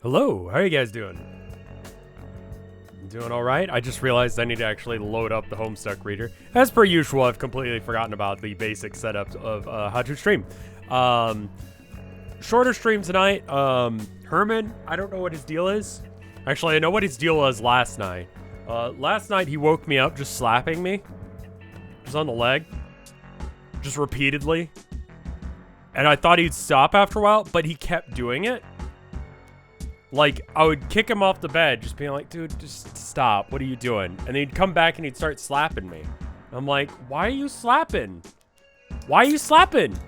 Hello, how are you guys doing? Doing all right? I just realized I need to actually load up the Homestuck reader. As per usual, I've completely forgotten about the basic setup of how to stream. Shorter stream tonight. Herman, I don't know what his deal is. Actually, I know what his deal was last night. Last night he woke me up just slapping me. Just on the leg. Just repeatedly. And I thought he'd stop after a while, but he kept doing it. Like, I would kick him off the bed, just being like, dude, just stop. What are you doing? And then he'd come back and he'd start slapping me. I'm like, why are you slapping? Why are you slapping?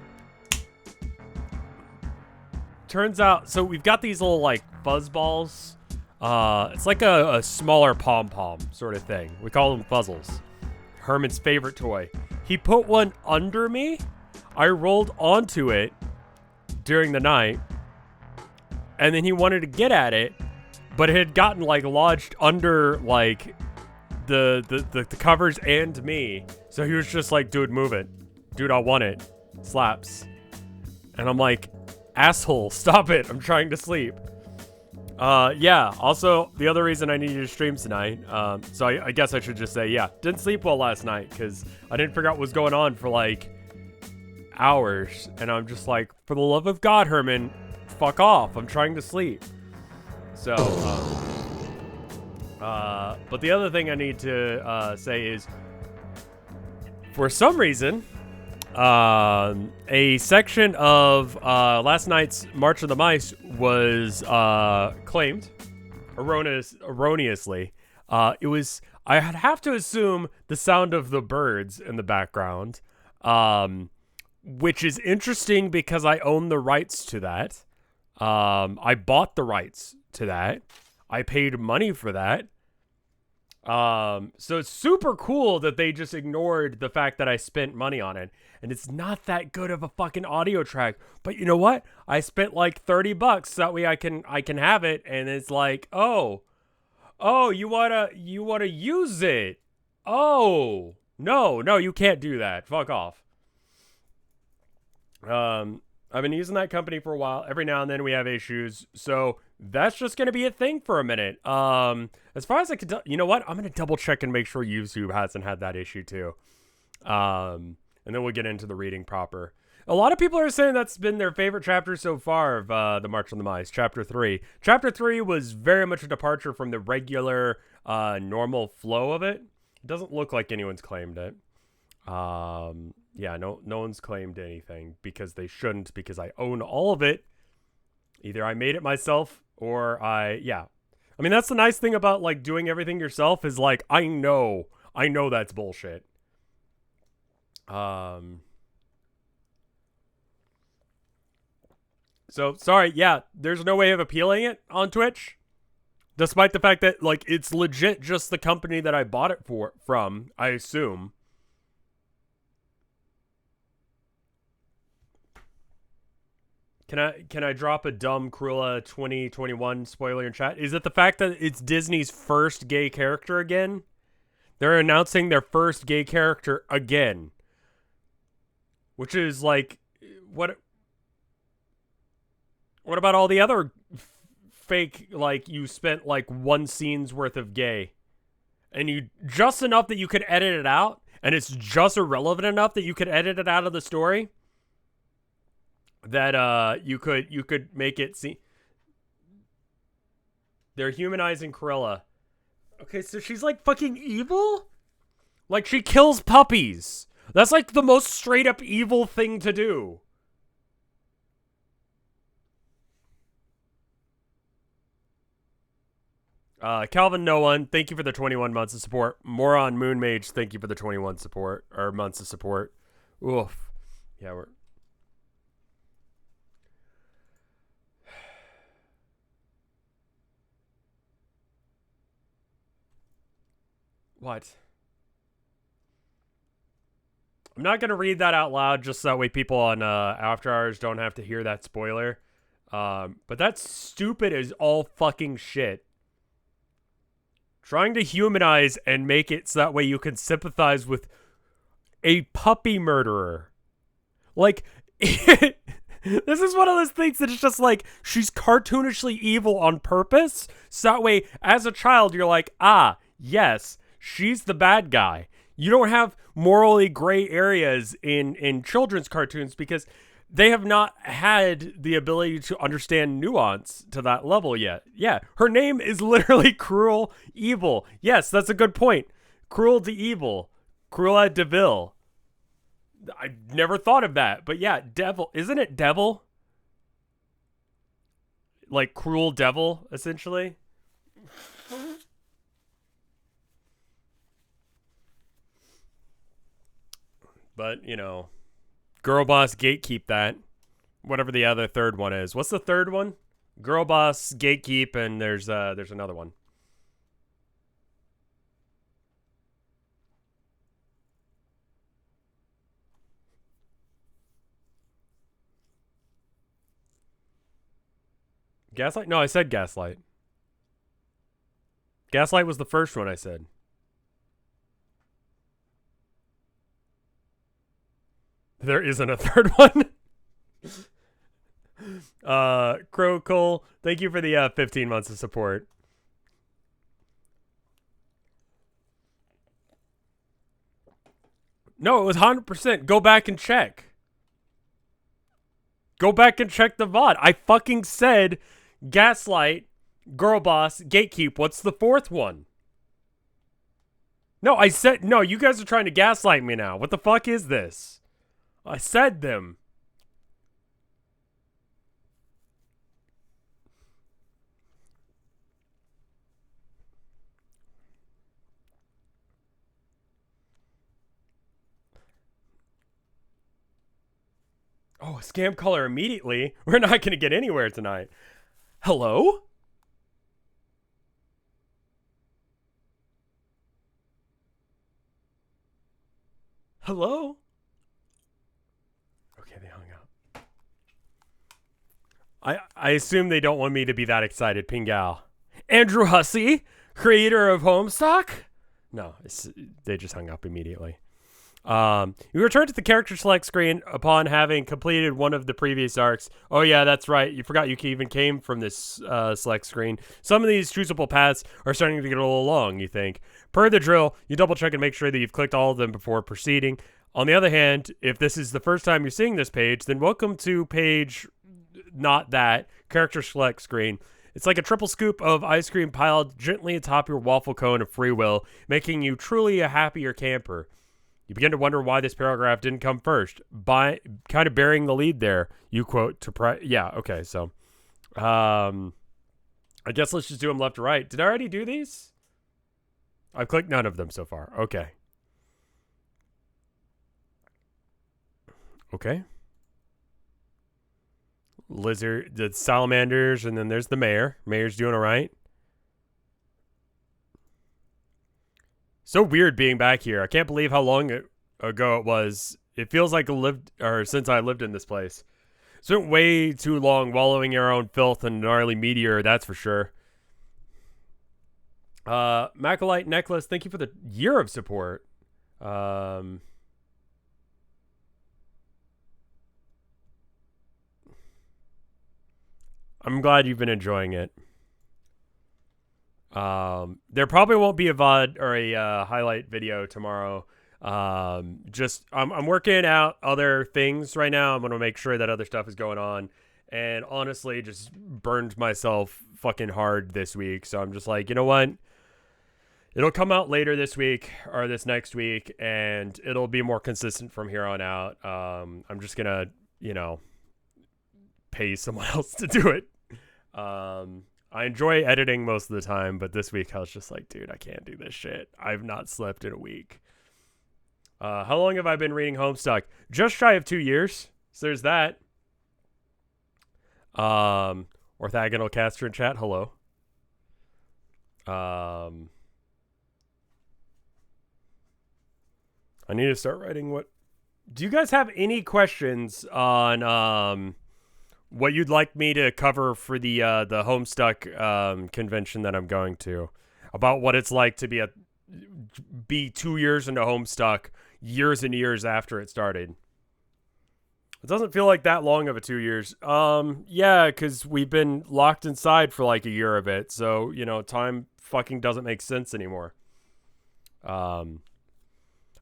Turns out, so we've got these little, like, fuzz balls. It's like a smaller pom-pom sort of thing. We call them fuzzles. Herman's favorite toy. He put one under me. I rolled onto it during the night. And then he wanted to get at it, but it had gotten, like, lodged under, like, the covers and me. So he was just like, dude, move it. Dude, I want it. Slaps. And I'm like, asshole, stop it. I'm trying to sleep. Yeah. Also, the other reason I needed to stream tonight, so I guess I should just say, yeah, didn't sleep well last night because I didn't figure out what was going on for, like, hours. And I'm just like, for the love of God, Herman, fuck off. I'm trying to sleep. So, but the other thing I need to say is, for some reason, a section of last night's March of the Mice was claimed erroneously. It was, I have to assume, the sound of the birds in the background, which is interesting because I own the rights to that. I bought the rights to that. I paid money for that. So it's super cool that they just ignored the fact that I spent money on it. And it's not that good of a fucking audio track. But you know what? I spent like $30 so that way I can have it. And it's like, oh, you wanna use it. Oh, no, you can't do that. Fuck off. I've been using that company for a while. Every now and then we have issues. So that's just going to be a thing for a minute. As far as I can tell, you know what? I'm going to double check and make sure YouTube hasn't had that issue too. And then we'll get into the reading proper. A lot of people are saying that's been their favorite chapter so far of the March on the Mice, Chapter 3. Chapter 3 was very much a departure from the regular normal flow of it. It doesn't look like anyone's claimed it. Yeah, no one's claimed anything because they shouldn't, because I own all of it. Either I made it myself or yeah. I mean, that's the nice thing about, like, doing everything yourself is, like, I know that's bullshit. So, sorry, yeah, there's no way of appealing it on Twitch. Despite the fact that, like, it's legit just the company that I bought it from, I assume. Can I drop a dumb Cruella 2021 spoiler in chat? Is it the fact that it's Disney's first gay character again? They're announcing their first gay character again. Which is like, what about all the other fake, like, you spent like one scene's worth of gay? And you, just enough that you could edit it out? And it's just irrelevant enough that you could edit it out of the story? That you could make it see. They're humanizing Cruella. Okay, so she's like fucking evil? Like, she kills puppies. That's like the most straight up evil thing to do. Calvin No One, thank you for the 21 months of support. Moron Moon Mage, thank you for the 21 support, or months of support. Oof. Yeah, we're... What? I'm not going to read that out loud just so that way people on After Hours don't have to hear that spoiler. But that's stupid as all fucking shit. Trying to humanize and make it so that way you can sympathize with a puppy murderer. Like, This is one of those things that's just like, she's cartoonishly evil on purpose. So that way, as a child, you're like, ah, yes, she's the bad guy. You don't have morally gray areas in children's cartoons because they have not had the ability to understand nuance to that level yet. Yeah, her name is literally Cruel Evil. Yes, that's a good point. Cruel the Evil. Cruella de Vil. I never thought of that, but yeah, devil. Isn't it devil? Like cruel devil, essentially. But, you know, girl boss gatekeep that. Whatever the other third one is. What's the third one? Girl boss gatekeep, and there's another one. Gaslight? No, I said gaslight. Gaslight was the first one I said. There isn't a third one. Crow Cole, thank you for the 15 months of support. No, it was 100%. Go back and check. Go back and check the VOD. I fucking said gaslight, girl boss, gatekeep. What's the fourth one? No, I said, no, you guys are trying to gaslight me now. What the fuck is this? I said them. Oh, a scam caller immediately? We're not going to get anywhere tonight. Hello? Hello? Okay, they hung up. I assume they don't want me to be that excited, Pingal. Andrew Hussey, creator of Homestuck? No, they just hung up immediately. You return to the character select screen upon having completed one of the previous arcs. Oh yeah, that's right. You forgot you even came from this select screen. Some of these choosable paths are starting to get a little long, you think. Per the drill, you double check and make sure that you've clicked all of them before proceeding. On the other hand, if this is the first time you're seeing this page, then welcome to page not that character select screen. It's like a triple scoop of ice cream piled gently atop your waffle cone of free will, making you truly a happier camper. You begin to wonder why this paragraph didn't come first. By kind of bearing the lead there, you quote to yeah, okay, so I guess let's just do them left to right. Did I already do these? I've clicked none of them so far. Okay. Okay. Lizard, the salamanders, and then there's the mayor. Mayor's doing all right. So weird being back here. I can't believe how long ago it was. It feels like since I lived in this place. Spent way too long wallowing in our own filth and gnarly meteor, that's for sure. Macalite Necklace, thank you for the year of support. I'm glad you've been enjoying it. There probably won't be a VOD or a highlight video tomorrow. I'm working out other things right now. I'm gonna make sure that other stuff is going on, and honestly, just burned myself fucking hard this week. So I'm just like, you know what? It'll come out later this week or this next week, and it'll be more consistent from here on out. I'm just gonna, pay someone else to do it. I enjoy editing most of the time, but this week I was just like, dude, I can't do this shit. I've not slept in a week. How long have I been reading Homestuck? Just shy of 2 years. So there's that. Orthogonal caster in chat, hello. I need to start writing what... Do you guys have any questions on... what you'd like me to cover for the Homestuck convention that I'm going to, about what it's like to be 2 years into Homestuck, years and years after it started. It doesn't feel like that long of a 2 years. Yeah, because we've been locked inside for like a year of it. So, time fucking doesn't make sense anymore. Um,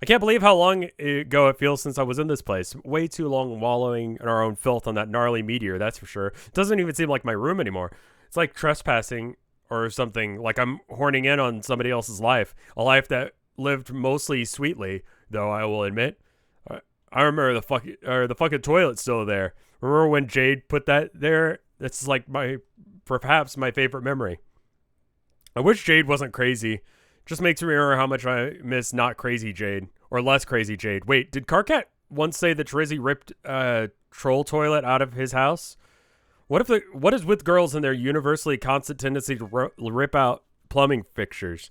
I can't believe how long ago it feels since I was in this place. Way too long wallowing in our own filth on that gnarly meteor, that's for sure. It doesn't even seem like my room anymore. It's like trespassing or something, like I'm horning in on somebody else's life. A life that lived mostly sweetly, though I will admit. I remember the fucking toilet's still there. Remember when Jade put that there? That's like perhaps my favorite memory. I wish Jade wasn't crazy. Just makes me remember how much I miss not crazy Jade. Or less crazy Jade. Wait, did Carcat once say that Trizzy ripped a troll toilet out of his house? What is with girls and their universally constant tendency to rip out plumbing fixtures?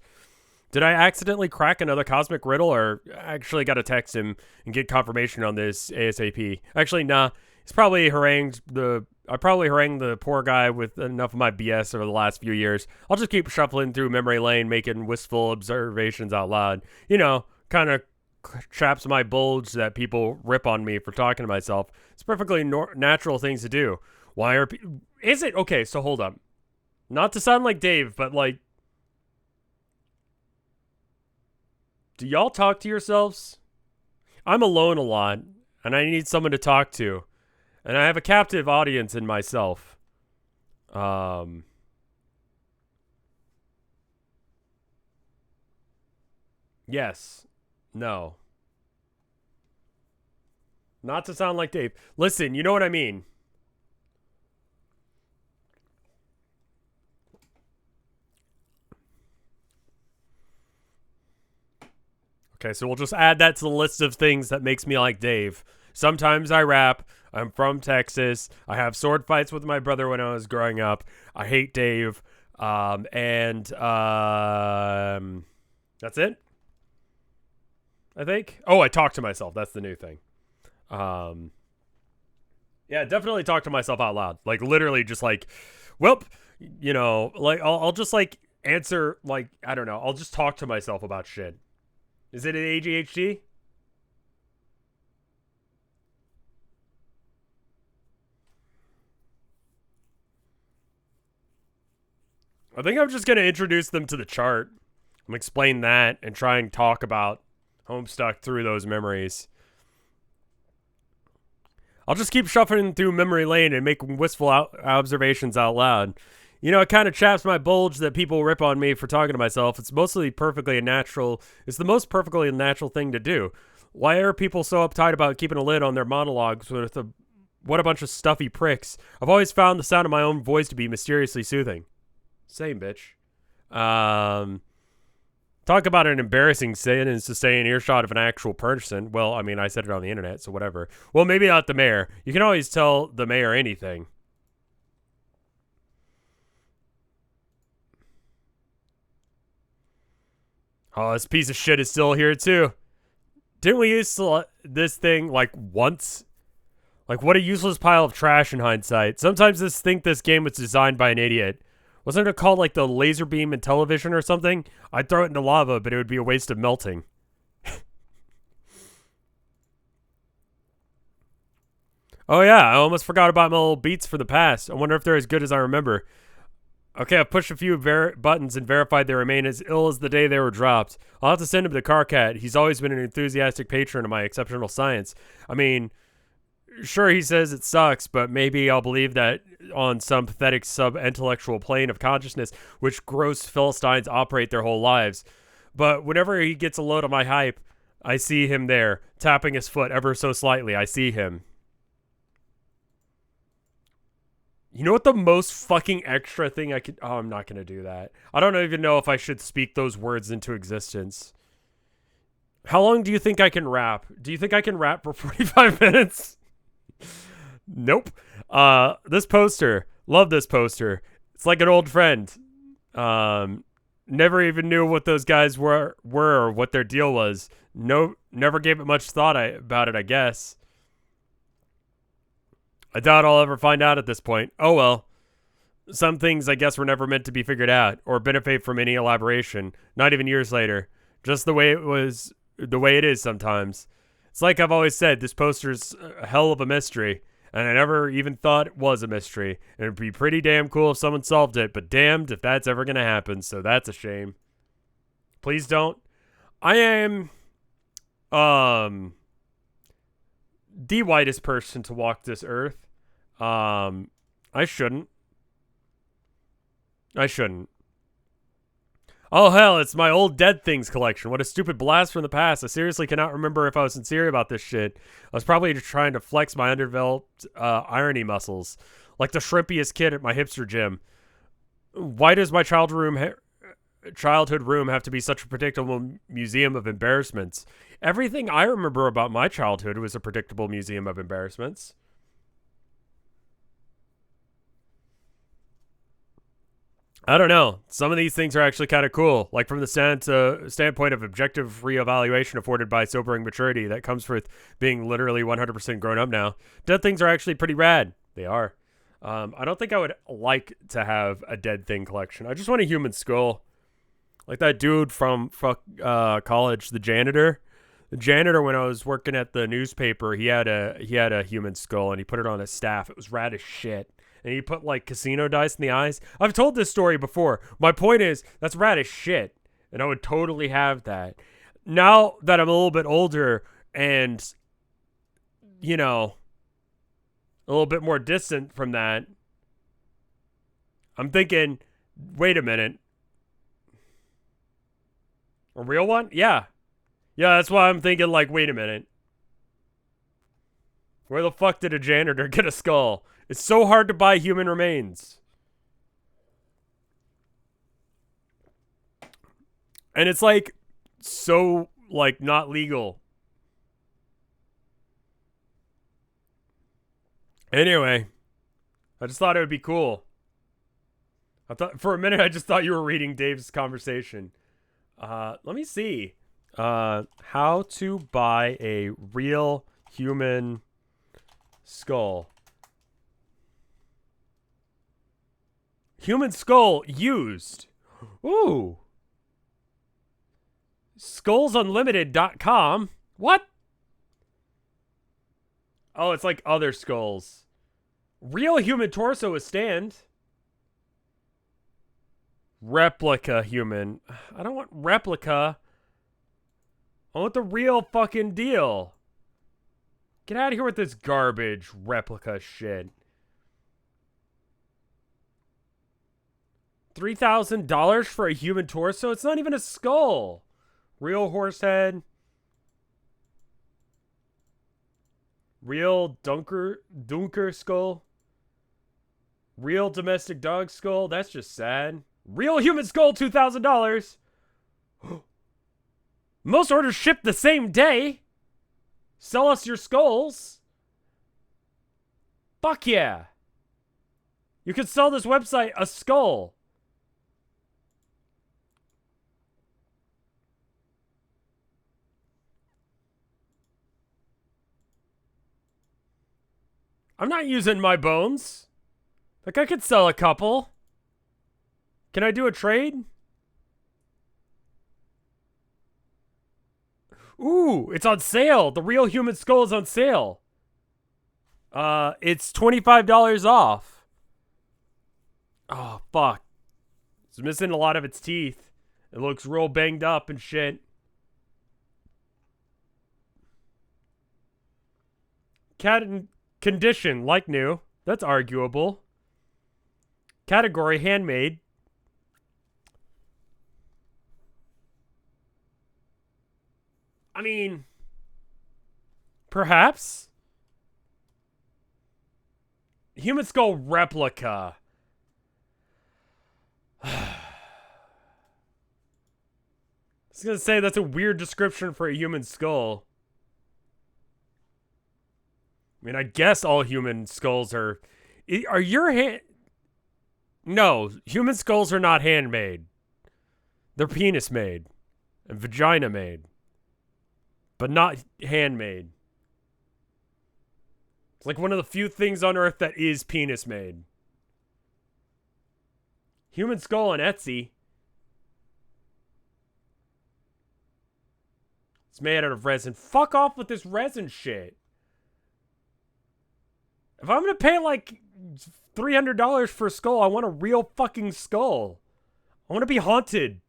Did I accidentally crack another cosmic riddle, or actually got to text him and get confirmation on this ASAP? Actually, nah. I probably harangued the poor guy with enough of my BS over the last few years. I'll just keep shuffling through memory lane, making wistful observations out loud. Kind of chaps my bulge that people rip on me for talking to myself. It's perfectly natural things to do. Why are people... Is it? Okay, so hold up. Not to sound like Dave, but like... Do y'all talk to yourselves? I'm alone a lot, and I need someone to talk to. And I have a captive audience in myself. Yes. No. Not to sound like Dave. Listen, you know what I mean. Okay, so we'll just add that to the list of things that makes me like Dave. Sometimes I rap. I'm from Texas. I have sword fights with my brother when I was growing up. I hate Dave. And that's it, I think. Oh, I talk to myself. That's the new thing. Yeah, definitely talk to myself out loud. Like, literally just like, well, like, I'll just like answer, like, I don't know. I'll just talk to myself about shit. Is it an ADHD? I think I'm just going to introduce them to the chart. I'm going to explain that and try and talk about Homestuck through those memories. I'll just keep shuffling through memory lane and making wistful observations out loud. It kind of chaps my bulge that people rip on me for talking to myself. It's the most perfectly natural thing to do. Why are people so uptight about keeping a lid on their monologues what a bunch of stuffy pricks? I've always found the sound of my own voice to be mysteriously soothing. Same, bitch. Talk about an embarrassing sentence to stay in earshot of an actual person. Well, I mean, I said it on the internet, so whatever. Well, maybe not the mayor. You can always tell the mayor anything. Oh, this piece of shit is still here, too. Didn't we use this thing, like, once? Like, what a useless pile of trash in hindsight. Sometimes I think this game was designed by an idiot. Wasn't it called, like, the laser beam in television or something? I'd throw it into lava, but it would be a waste of melting. Oh, yeah, I almost forgot about my little beats for the past. I wonder if they're as good as I remember. Okay, I've pushed a few buttons and verified they remain as ill as the day they were dropped. I'll have to send him to Carcat. He's always been an enthusiastic patron of my exceptional science. I mean, sure, he says it sucks, but maybe I'll believe that on some pathetic sub-intellectual plane of consciousness which gross Philistines operate their whole lives. But whenever he gets a load of my hype, I see him there, tapping his foot ever so slightly. I see him. You know what the most fucking extra thing I could... Oh, I'm not going to do that. I don't even know if I should speak those words into existence. How long do you think I can rap? Do you think I can rap for 45 minutes? Nope. This poster. Love this poster. It's like an old friend. Never even knew what those guys were or what their deal was. No, never gave it much thought about it, I guess. I doubt I'll ever find out at this point. Oh well. Some things I guess were never meant to be figured out or benefit from any elaboration, not even years later. Just the way it is sometimes. It's like I've always said, this poster's a hell of a mystery, and I never even thought it was a mystery. And it'd be pretty damn cool if someone solved it, but damned if that's ever gonna happen, so that's a shame. Please don't. I am the whitest person to walk this earth. I shouldn't. Oh hell, it's my old dead things collection. What a stupid blast from the past. I seriously cannot remember if I was sincere about this shit. I was probably just trying to flex my underdeveloped irony muscles. Like the shrimpiest kid at my hipster gym. Why does my childhood room have to be such a predictable museum of embarrassments? Everything I remember about my childhood was a predictable museum of embarrassments. I don't know. Some of these things are actually kind of cool. Like from the standpoint of objective reevaluation afforded by sobering maturity that comes with being literally 100% grown up now. Dead things are actually pretty rad. They are. I don't think I would like to have a dead thing collection. I just want a human skull. Like that dude from college, the janitor. The janitor, when I was working at the newspaper, he had a human skull and he put it on his staff. It was rad as shit. And he put like casino dice in the eyes. I've told this story before. My point is, that's rad as shit. And I would totally have that. Now that I'm a little bit older and, you know, a little bit more distant from that, I'm thinking, wait a minute. A real one? Yeah. Yeah, that's why I'm thinking, like, wait a minute. Where the fuck did a janitor get a skull? It's so hard to buy human remains. And it's, like, so, like, not legal. Anyway, I just thought it would be cool. For a minute, I just thought you were reading Dave's conversation. Let me see. How to buy a real human skull. Human skull used. Ooh. Skullsunlimited.com. What? Oh, it's like other skulls. Real human torso is stand. Replica human. I don't want replica. I want the real fucking deal. Get out of here with this garbage replica shit. $3,000 for a human torso? It's not even a skull. Real horse head. Real dunker skull. Real domestic dog skull. That's just sad. Real human skull, $2,000. Most orders ship the same day. Sell us your skulls. Fuck yeah. You could sell this website a skull. I'm not using my bones. Like, I could sell a couple. Can I do a trade? Ooh, it's on sale. The real human skull is on sale. It's $25 off. Oh, fuck. It's missing a lot of its teeth. It looks real banged up and shit. Cat in condition, like new. That's arguable. Category, handmade. I mean, perhaps. Human skull replica. I was gonna say that's a weird description for a human skull. I mean, I guess all human skulls are... Are your hand... No, human skulls are not handmade. They're penis made. And vagina made. But not handmade. It's like one of the few things on Earth that is penis made. Human skull on Etsy. It's made out of resin. Fuck off with this resin shit. If I'm gonna pay like $300 for a skull, I want a real fucking skull. I want to be haunted.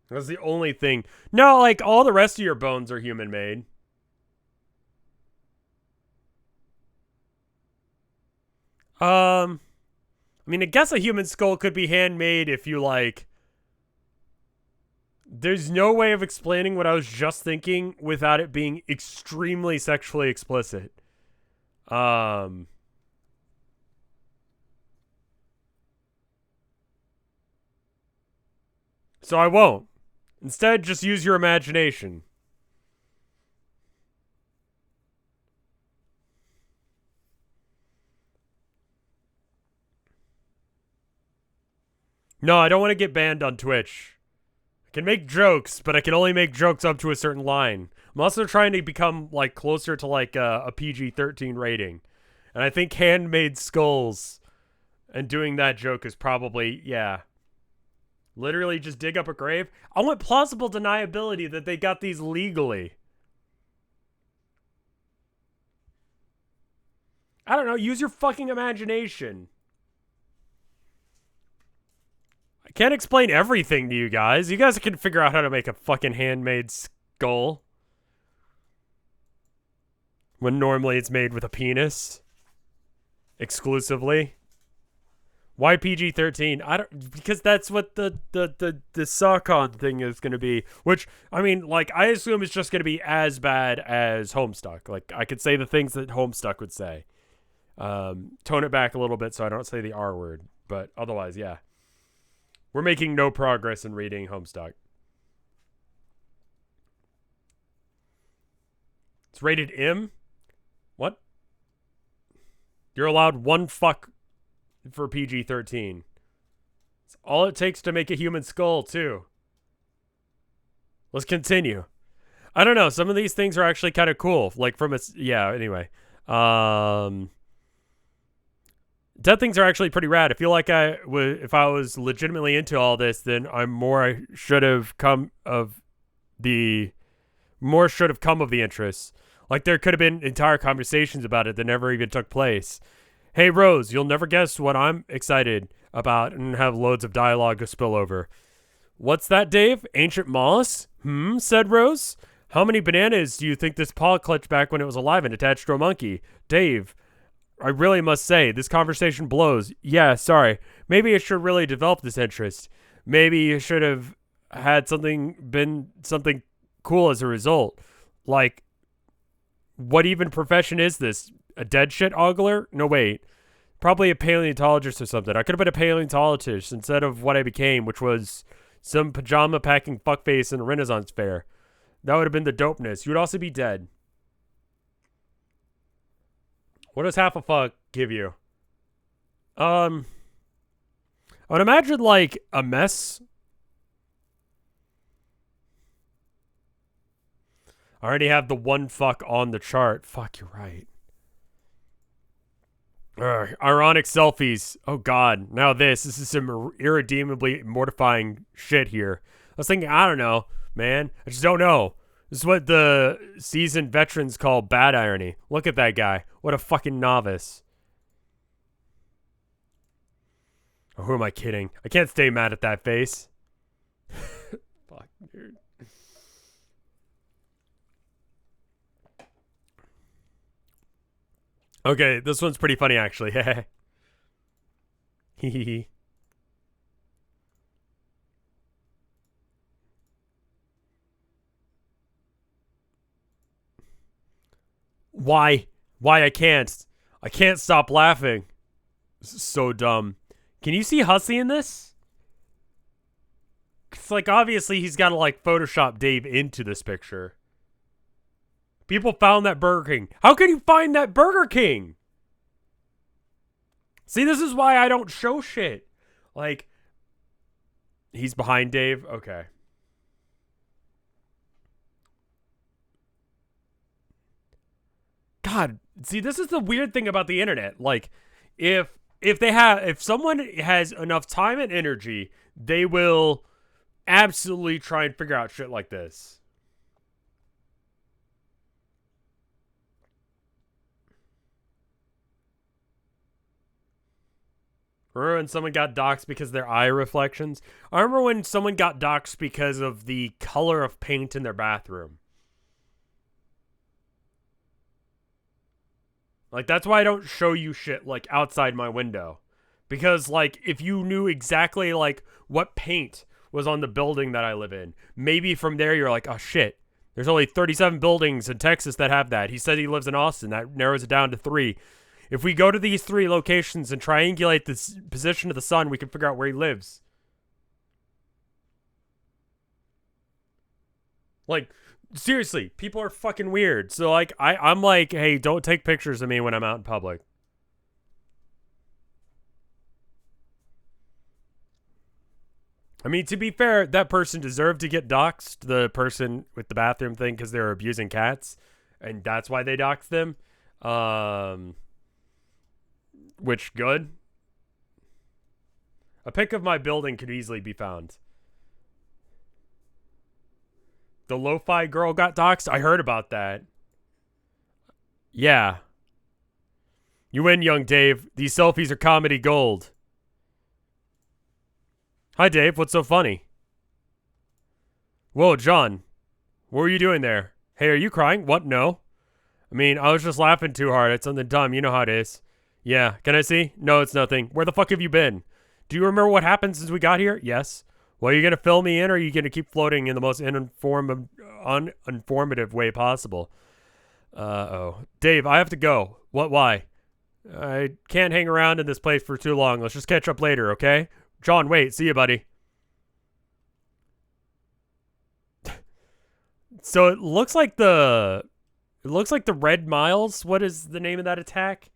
That's the only thing. No, like all the rest of your bones are human made. I mean, I guess a human skull could be handmade if you like. There's no way of explaining what I was just thinking without it being extremely sexually explicit. So I won't. Instead, just use your imagination. No, I don't want to get banned on Twitch. I can make jokes, but I can only make jokes up to a certain line. I'm also trying to become like closer to like a PG-13 rating. And I think handmade skulls and doing that joke is probably, yeah. Literally just dig up a grave. I want plausible deniability that they got these legally. I don't know, use your fucking imagination. I can't explain everything to you guys. You guys can figure out how to make a fucking handmade skull. When normally it's made with a penis. Exclusively. Why PG-13? I don't, because that's what the Sawcon thing is going to be. Which, I mean, like, I assume it's just going to be as bad as Homestuck. Like, I could say the things that Homestuck would say. Tone it back a little bit so I don't say the R word. But otherwise, yeah. We're making no progress in reading Homestuck. It's rated M? What? You're allowed one fuck for PG-13. It's all it takes to make a human skull, too. Let's continue. I don't know. Some of these things are actually kind of cool. Like from its... Yeah, anyway. Dead things are actually pretty rad. I feel like if I was legitimately into all this, then more should have come of the interest. Like there could have been entire conversations about it that never even took place. Hey Rose, you'll never guess what I'm excited about and have loads of dialogue to spill over. What's that, Dave? Ancient moss? Said Rose. How many bananas do you think this paw clutched back when it was alive and attached to a monkey? Dave, I really must say, this conversation blows. Yeah, sorry. Maybe I should really develop this interest. Maybe you should have had something cool as a result. Like, what even profession is this? A dead shit ogler? No, wait. Probably a paleontologist or something. I could have been a paleontologist instead of what I became, which was some pajama-packing fuckface in a Renaissance fair. That would have been the dopeness. You would also be dead. What does half a fuck give you? I would imagine, like, a mess. I already have the one fuck on the chart. Fuck, you're right. Ironic selfies. Oh, God. Now this is some irredeemably mortifying shit here. I was thinking, I don't know, man. I just don't know. This is what the seasoned veterans call bad irony. Look at that guy. What a fucking novice. Oh, who am I kidding? I can't stay mad at that face. Fuck, dude. Okay, this one's pretty funny, actually. Hehehe. Why? Why I can't? I can't stop laughing. This is so dumb. Can you see Hussey in this? It's like, obviously, he's got to, like, Photoshop Dave into this picture. People found that Burger King. How can you find that Burger King? See, this is why I don't show shit. Like, he's behind Dave? Okay. God, see, this is the weird thing about the internet. Like, if someone has enough time and energy, they will absolutely try and figure out shit like this. Remember when someone got doxxed because of their eye reflections? I remember when someone got doxxed because of the color of paint in their bathroom. Like, that's why I don't show you shit, like, outside my window. Because, like, if you knew exactly, like, what paint was on the building that I live in, maybe from there you're like, oh, shit. There's only 37 buildings in Texas that have that. He said he lives in Austin. That narrows it down to 3. If we go to these 3 locations and triangulate the position of the sun, we can figure out where he lives. Like, seriously, people are fucking weird. So, like, I'm like, hey, don't take pictures of me when I'm out in public. I mean, to be fair, that person deserved to get doxxed, the person with the bathroom thing, because they were abusing cats. And that's why they doxxed them. Which, good. A pic of my building could easily be found. The lo-fi girl got doxxed? I heard about that. Yeah. You win, young Dave. These selfies are comedy gold. Hi, Dave. What's so funny? Whoa, John. What were you doing there? Hey, are you crying? What? No. I mean, I was just laughing too hard at something dumb. You know how it is. Yeah. Can I see? No, it's nothing. Where the fuck have you been? Do you remember what happened since we got here? Yes. Well, are you going to fill me in, or are you going to keep floating in the most uninformative way possible? Uh-oh. Dave, I have to go. What? Why? I can't hang around in this place for too long. Let's just catch up later, okay? John, wait. See you, buddy. So it looks like the Red Miles. What is the name of that attack?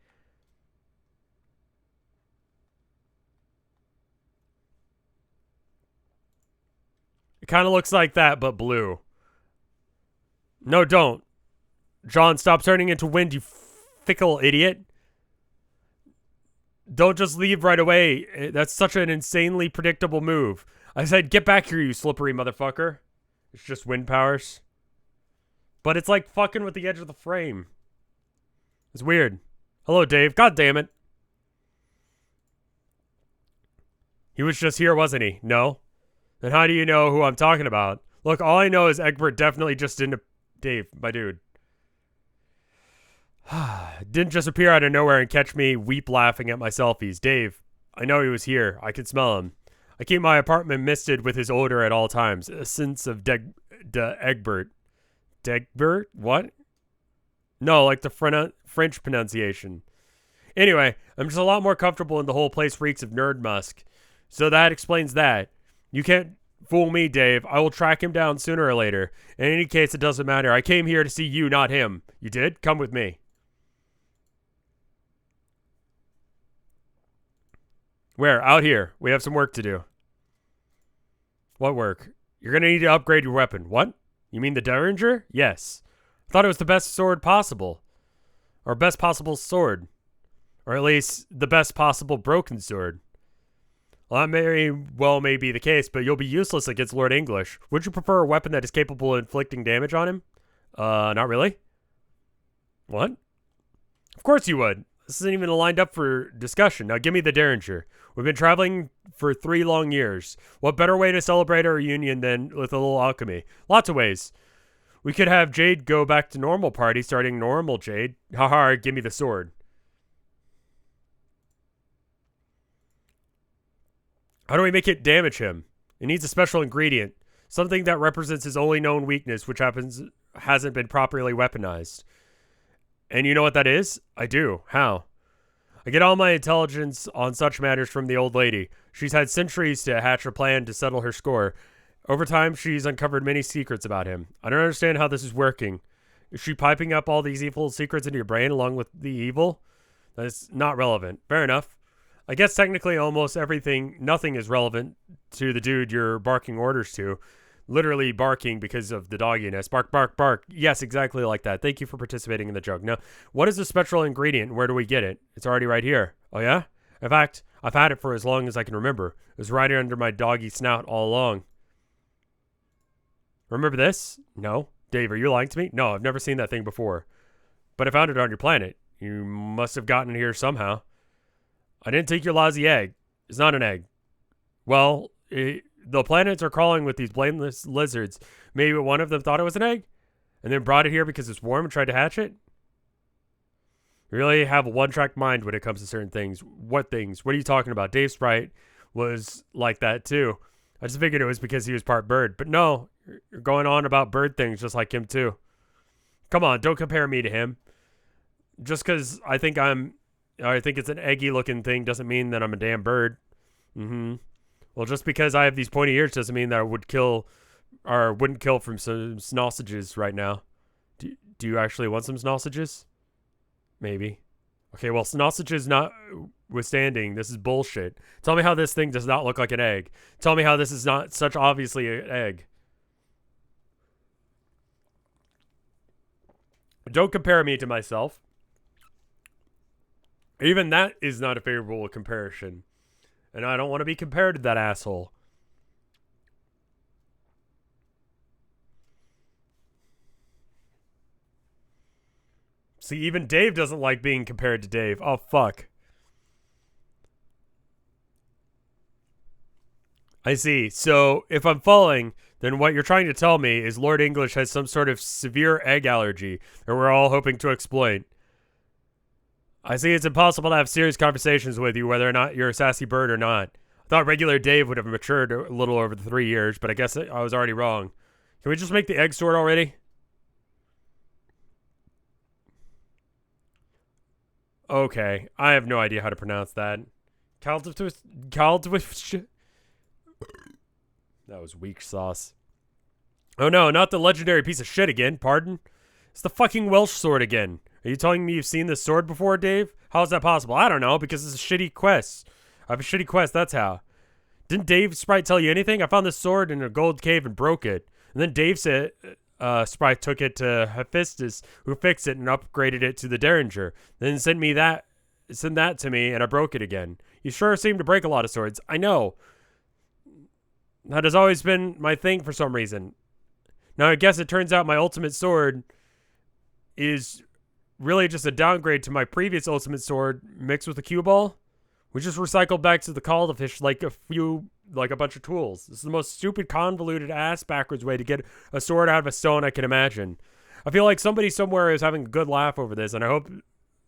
It kind of looks like that, but blue. No, don't. John, stop turning into wind, you fickle idiot. Don't just leave right away. That's such an insanely predictable move. I said, get back here, you slippery motherfucker. It's just wind powers. But it's like fucking with the edge of the frame. It's weird. Hello, Dave. God damn it. He was just here, wasn't he? No. Then how do you know who I'm talking about? Look, all I know is Egbert definitely just didn't... Dave, my dude. Didn't just appear out of nowhere and catch me weep laughing at my selfies. Dave, I know he was here. I could smell him. I keep my apartment misted with his odor at all times. A sense of Egbert. Degbert? What? No, like the French pronunciation. Anyway, I'm just a lot more comfortable and the whole place reeks of nerd musk. So that explains that. You can't fool me, Dave. I will track him down sooner or later. In any case, it doesn't matter. I came here to see you, not him. You did? Come with me. Where? Out here. We have some work to do. What work? You're going to need to upgrade your weapon. What? You mean the Derringer? Yes. I thought it was the best sword possible. Or best possible sword. Or at least the best possible broken sword. Well, that very well may be the case, but you'll be useless against Lord English. Would you prefer a weapon that is capable of inflicting damage on him? Not really. What? Of course you would. This isn't even lined up for discussion. Now give me the Derringer. We've been traveling for 3 long years. What better way to celebrate our reunion than with a little alchemy? Lots of ways. We could have Jade go back to normal party, starting normal Jade. Haha, give me the sword. How do we make it damage him? It needs a special ingredient. Something that represents his only known weakness, which hasn't been properly weaponized. And you know what that is? I do. How? I get all my intelligence on such matters from the old lady. She's had centuries to hatch a plan to settle her score. Over time, she's uncovered many secrets about him. I don't understand how this is working. Is she piping up all these evil secrets into your brain along with the evil? That's not relevant. Fair enough. I guess technically almost nothing is relevant to the dude you're barking orders to. literally barking because of the dogginess. Bark, bark, bark. Yes, exactly like that. Thank you for participating in the joke. Now, what is the special ingredient? Where do we get it? It's already right here. Oh, yeah? In fact, I've had it for as long as I can remember. It was right under my doggy snout all along. Remember this? No. Dave, are you lying to me? No, I've never seen that thing before. But I found it on your planet. You must have gotten it here somehow. I didn't take your lousy egg. It's not an egg. Well, the planets are crawling with these blameless lizards. Maybe one of them thought it was an egg and then brought it here because it's warm and tried to hatch it? You really have a one-track mind when it comes to certain things. What things? What are you talking about? Dave Sprite was like that too. I just figured it was because he was part bird. But no, you're going on about bird things just like him too. Come on, don't compare me to him. Just because I think it's an eggy-looking thing doesn't mean that I'm a damn bird. Well, just because I have these pointy ears doesn't mean that I would kill or wouldn't kill from some sausages right now. Do you actually want some sausages? Maybe. Okay, well, sausages notwithstanding, this is bullshit. Tell me how this thing does not look like an egg. Tell me how this is not such obviously an egg. Don't compare me to myself. Even that is not a favorable comparison. And I don't want to be compared to that asshole. See, even Dave doesn't like being compared to Dave. Oh, fuck. I see. So, if I'm following, then what you're trying to tell me is Lord English has some sort of severe egg allergy that we're all hoping to exploit. I see it's impossible to have serious conversations with you whether or not you're a sassy bird or not. I thought regular Dave would have matured a little over the 3 years, but I guess I was already wrong. Can we just make the egg sword already? Okay, I have no idea how to pronounce that. Caldwish. That was weak sauce. Oh no, not the legendary piece of shit again, pardon? It's the fucking Welsh sword again. Are you telling me you've seen this sword before, Dave? How is that possible? I don't know, because it's a shitty quest. I have a shitty quest, that's how. Didn't Dave Sprite tell you anything? I found this sword in a gold cave and broke it. And then Dave said Sprite took it to Hephaestus, who fixed it and upgraded it to the Derringer. Then sent that to me, and I broke it again. You sure seem to break a lot of swords. I know. That has always been my thing for some reason. Now, I guess it turns out my ultimate sword is really just a downgrade to my previous ultimate sword mixed with a cue ball. We just recycled back to the Caldifish like a bunch of tools. This is the most stupid, convoluted, ass-backwards way to get a sword out of a stone I can imagine. I feel like somebody somewhere is having a good laugh over this, and I hope,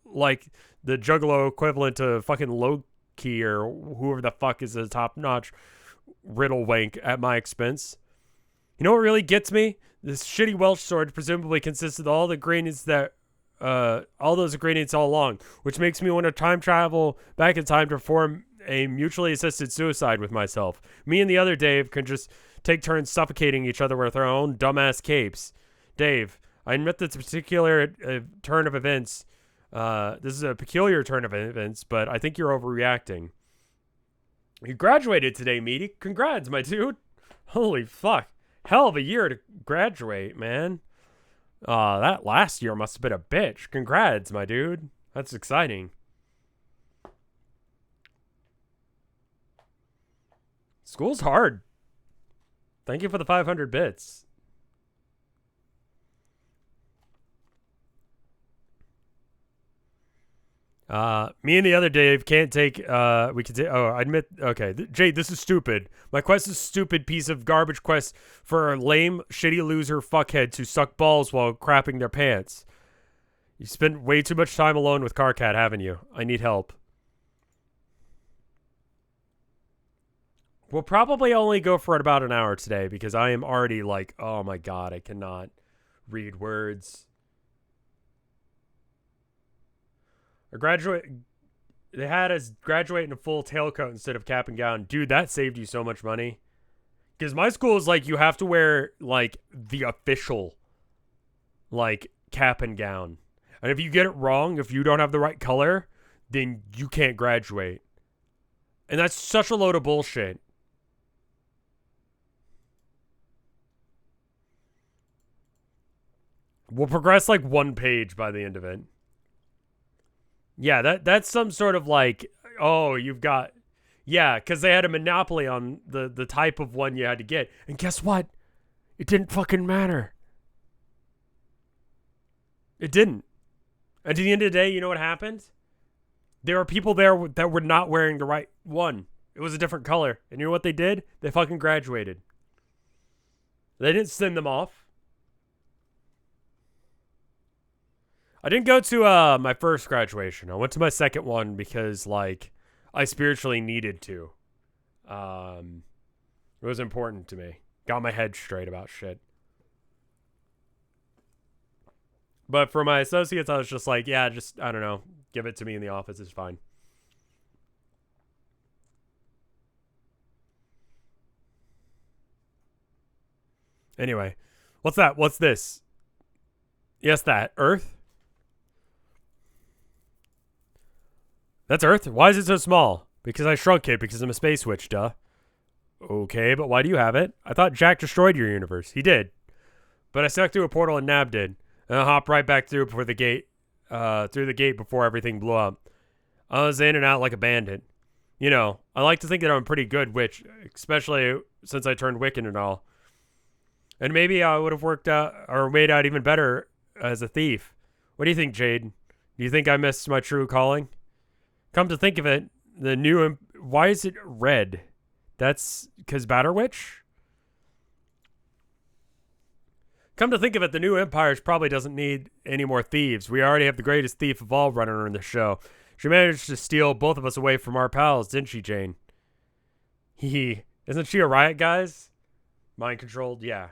like, the Juggalo equivalent to fucking Loki or whoever the fuck is a top-notch riddle wank at my expense. You know what really gets me? This shitty Welsh sword presumably consists of all the ingredients that all those ingredients all along, which makes me want to time travel back in time to perform a mutually assisted suicide with myself. Me and the other Dave can just take turns suffocating each other with our own dumbass capes. Dave, I admit that's a particular turn of events. This is a peculiar turn of events, but I think you're overreacting. You graduated today, Meaty. Congrats, my dude. Holy fuck. Hell of a year to graduate, man. That last year must have been a bitch. Congrats, my dude. That's exciting. School's hard. Thank you for the 500 bits. Me and the other Dave can't take, we can take, I admit, okay, Jade, this is stupid. My quest is a stupid piece of garbage quest for a lame, shitty loser fuckhead to suck balls while crapping their pants. You spent way too much time alone with Carcat, haven't you? I need help. We'll probably only go for about an hour today because I am already like, oh my god, I cannot read words. They had us graduate in a full tailcoat instead of cap and gown. Dude, that saved you so much money. Because my school is like, you have to wear, like, the official, like, cap and gown. And if you get it wrong, if you don't have the right color, then you can't graduate. And that's such a load of bullshit. We'll progress like 1 page by the end of it. Yeah, that's some sort of like, oh, you've got, yeah, because they had a monopoly on the type of one you had to get. And guess what? It didn't fucking matter. It didn't. And to the end of the day, you know what happened? There were people there that were not wearing the right one. It was a different color. And you know what they did? They fucking graduated. They didn't send them off. I didn't go to my first graduation. I went to my second one because, like, I spiritually needed to. It was important to me. Got my head straight about shit. But for my associates, I was just like, yeah, just, I don't know. Give it to me in the office. It's fine. Anyway, what's that? What's this? Yes, that. Earth? That's Earth? Why is it so small? Because I shrunk it because I'm a space witch, duh. Okay, but why do you have it? I thought Jack destroyed your universe. He did. But I stuck through a portal and Nab did. And I hopped right back through before the gate, through the gate before everything blew up. I was in and out like a bandit. You know, I like to think that I'm a pretty good witch, especially since I turned Wiccan and all. And maybe I would have worked out or made out even better as a thief. What do you think, Jade? Do you think I missed my true calling? Come to think of it, the new... Why is it red? That's because Batterwitch? Come to think of it, the new Empire probably doesn't need any more thieves. We already have the greatest thief of all running in the show. She managed to steal both of us away from our pals, didn't she, Jane? Isn't she a riot, guys? Mind controlled? Yeah.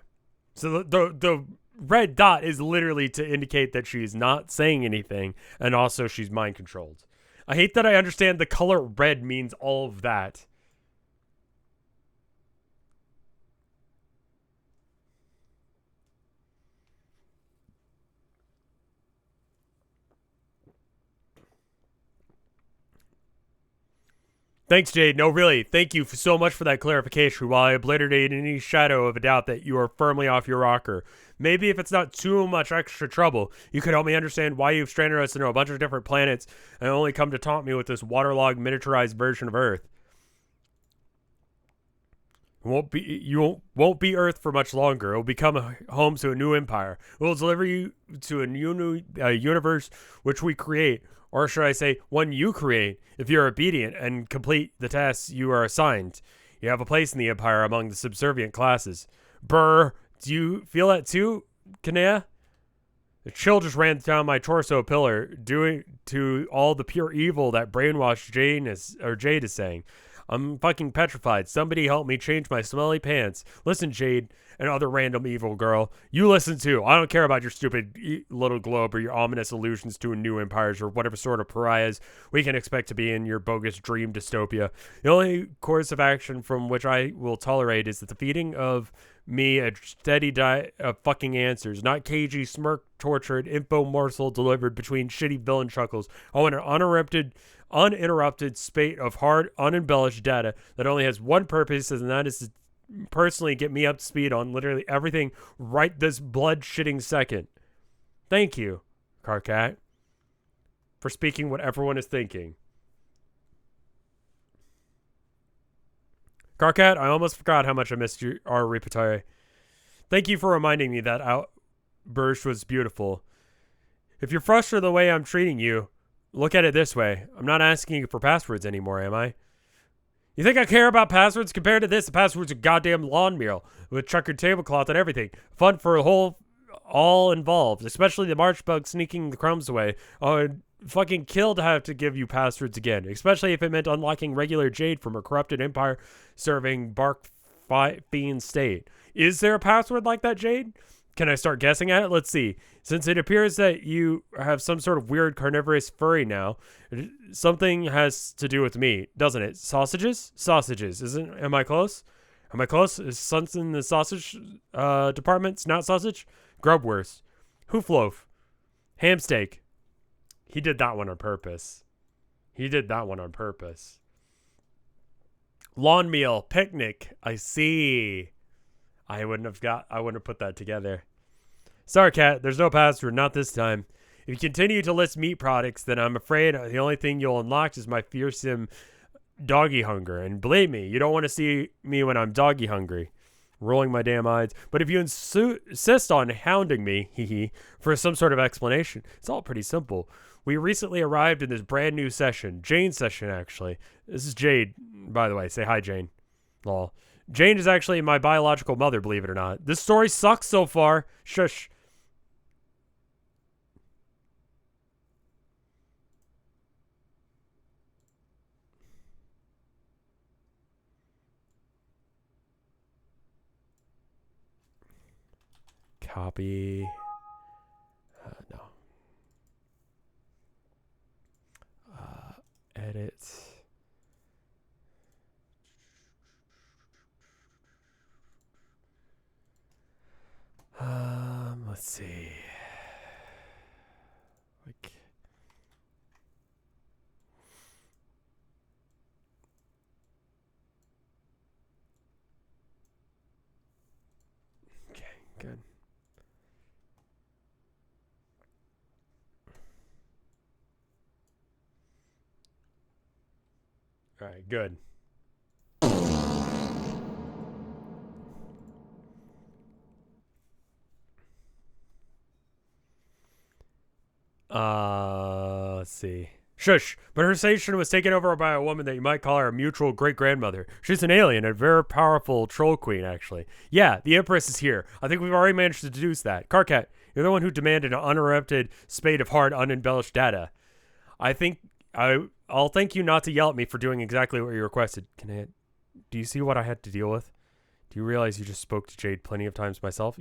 So the red dot is literally to indicate that she's not saying anything, and also she's mind controlled. I hate that I understand the color red means all of that. Thanks, Jade. No, really, thank you so much for that clarification while I obliterate any shadow of a doubt that you are firmly off your rocker. Maybe if it's not too much extra trouble, you could help me understand why you've stranded us into a bunch of different planets and only come to taunt me with this waterlogged, miniaturized version of Earth. You won't be Earth for much longer. It will become a home to a new empire. It will deliver you to a new universe which we create, or should I say, one you create, if you're obedient and complete the tasks you are assigned. You have a place in the empire among the subservient classes. Brr, do you feel that too, Kanea? The chill just ran down my torso pillar, doing to all the pure evil that brainwashed Jade is saying. I'm fucking petrified. Somebody help me change my smelly pants. Listen, Jade, and other random evil girl. You listen too. I don't care about your stupid little globe or your ominous allusions to a new empires or whatever sort of pariahs we can expect to be in your bogus dream dystopia. The only course of action from which I will tolerate is the feeding of me a steady diet of fucking answers, not cagey, smirk-tortured info morsel delivered between shitty villain chuckles. I want an uninterrupted spate of hard, unembellished data that only has one purpose, and that is to personally get me up to speed on literally everything right this blood-shitting second. Thank you, Karkat, for speaking what everyone is thinking. Karkat, I almost forgot how much I missed our repertoire. Thank you for reminding me that outburst was beautiful. If you're frustrated the way I'm treating you, look at it this way. I'm not asking you for passwords anymore, am I? You think I care about passwords? Compared to this, the password's a goddamn lawn meal with checkered tablecloth and everything. Fun for all involved, especially the march bug sneaking the crumbs away. Oh, I'd fucking kill to have to give you passwords again, especially if it meant unlocking regular Jade from a corrupted empire serving bark fiend state. Is there a password like that, Jade? Can I start guessing at it? Let's see. Since it appears that you have some sort of weird carnivorous furry now, something has to do with meat, doesn't it? Sausages? Sausages. Am I close? Am I close? Is something in the sausage department? Snout sausage? Grubwurst. Hoofloaf. Ham steak. He did that one on purpose. Lawn meal. Picnic. I see. I wouldn't have put that together. Sorry, Cat, there's no password, not this time. If you continue to list meat products, then I'm afraid the only thing you'll unlock is my fearsome doggy hunger. And believe me, you don't want to see me when I'm doggy hungry. Rolling my damn eyes. But if you insist on hounding me, for some sort of explanation, it's all pretty simple. We recently arrived in this brand new session. Jane's session, actually. This is Jade, by the way. Say hi, Jane. Lol. Jane is actually my biological mother, believe it or not. This story sucks so far. Shush. Copy. No. Edit. Let's see. Like. Okay, good. All right, good. Let's see. Shush. But her station was taken over by a woman that you might call her mutual great-grandmother. She's an alien, a very powerful troll queen, actually. Yeah, the Empress is here. I think we've already managed to deduce that. Carcat, you're the one who demanded an uninterrupted spate of hard, unembellished data. I'll thank you not to yell at me for doing exactly what you requested. Do you see what I had to deal with? Do you realize you just spoke to Jade plenty of times myself?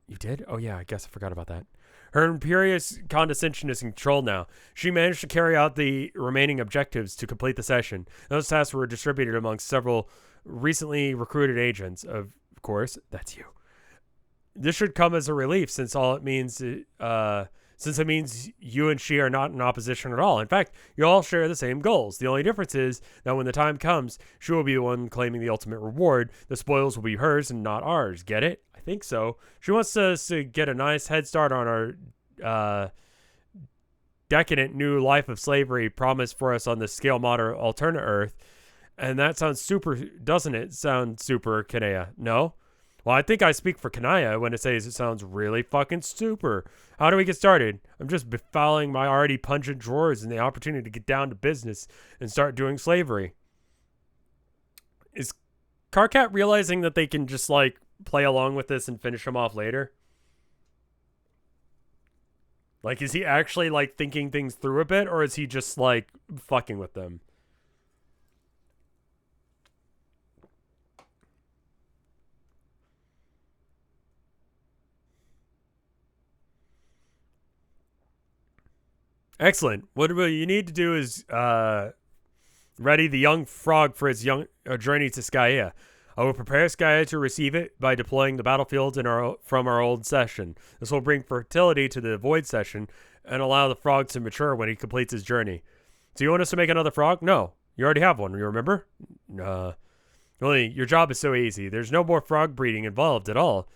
You did? Oh yeah, I guess I forgot about that. Her imperious condescension is in control now. She managed to carry out the remaining objectives to complete the session. Those tasks were distributed amongst several recently recruited agents. Of course, that's you. This should come as a relief, since it means you and she are not in opposition at all. In fact, you all share the same goals. The only difference is that when the time comes, she will be the one claiming the ultimate reward. The spoils will be hers and not ours. Get it? I think so. She wants us to get a nice head start on our decadent new life of slavery promised for us on the scale model alternate Earth. And that sounds super, doesn't it sound super, Kanea? No? Well, I think I speak for Kanaya when it says it sounds really fucking super. How do we get started? I'm just befouling my already pungent drawers and the opportunity to get down to business and start doing slavery. Is Carcat realizing that they can just, like, play along with this and finish him off later? Like, is he actually, like, thinking things through a bit, or is he just, like, fucking with them? Excellent. What you need to do is ready the young frog for its journey to Skya. I will prepare Skya to receive it by deploying the battlefields from our old session. This will bring fertility to the void session and allow the frog to mature when he completes his journey. Do you want us to make another frog? No. You already have one, you remember? Really, your job is so easy. There's no more frog breeding involved at all.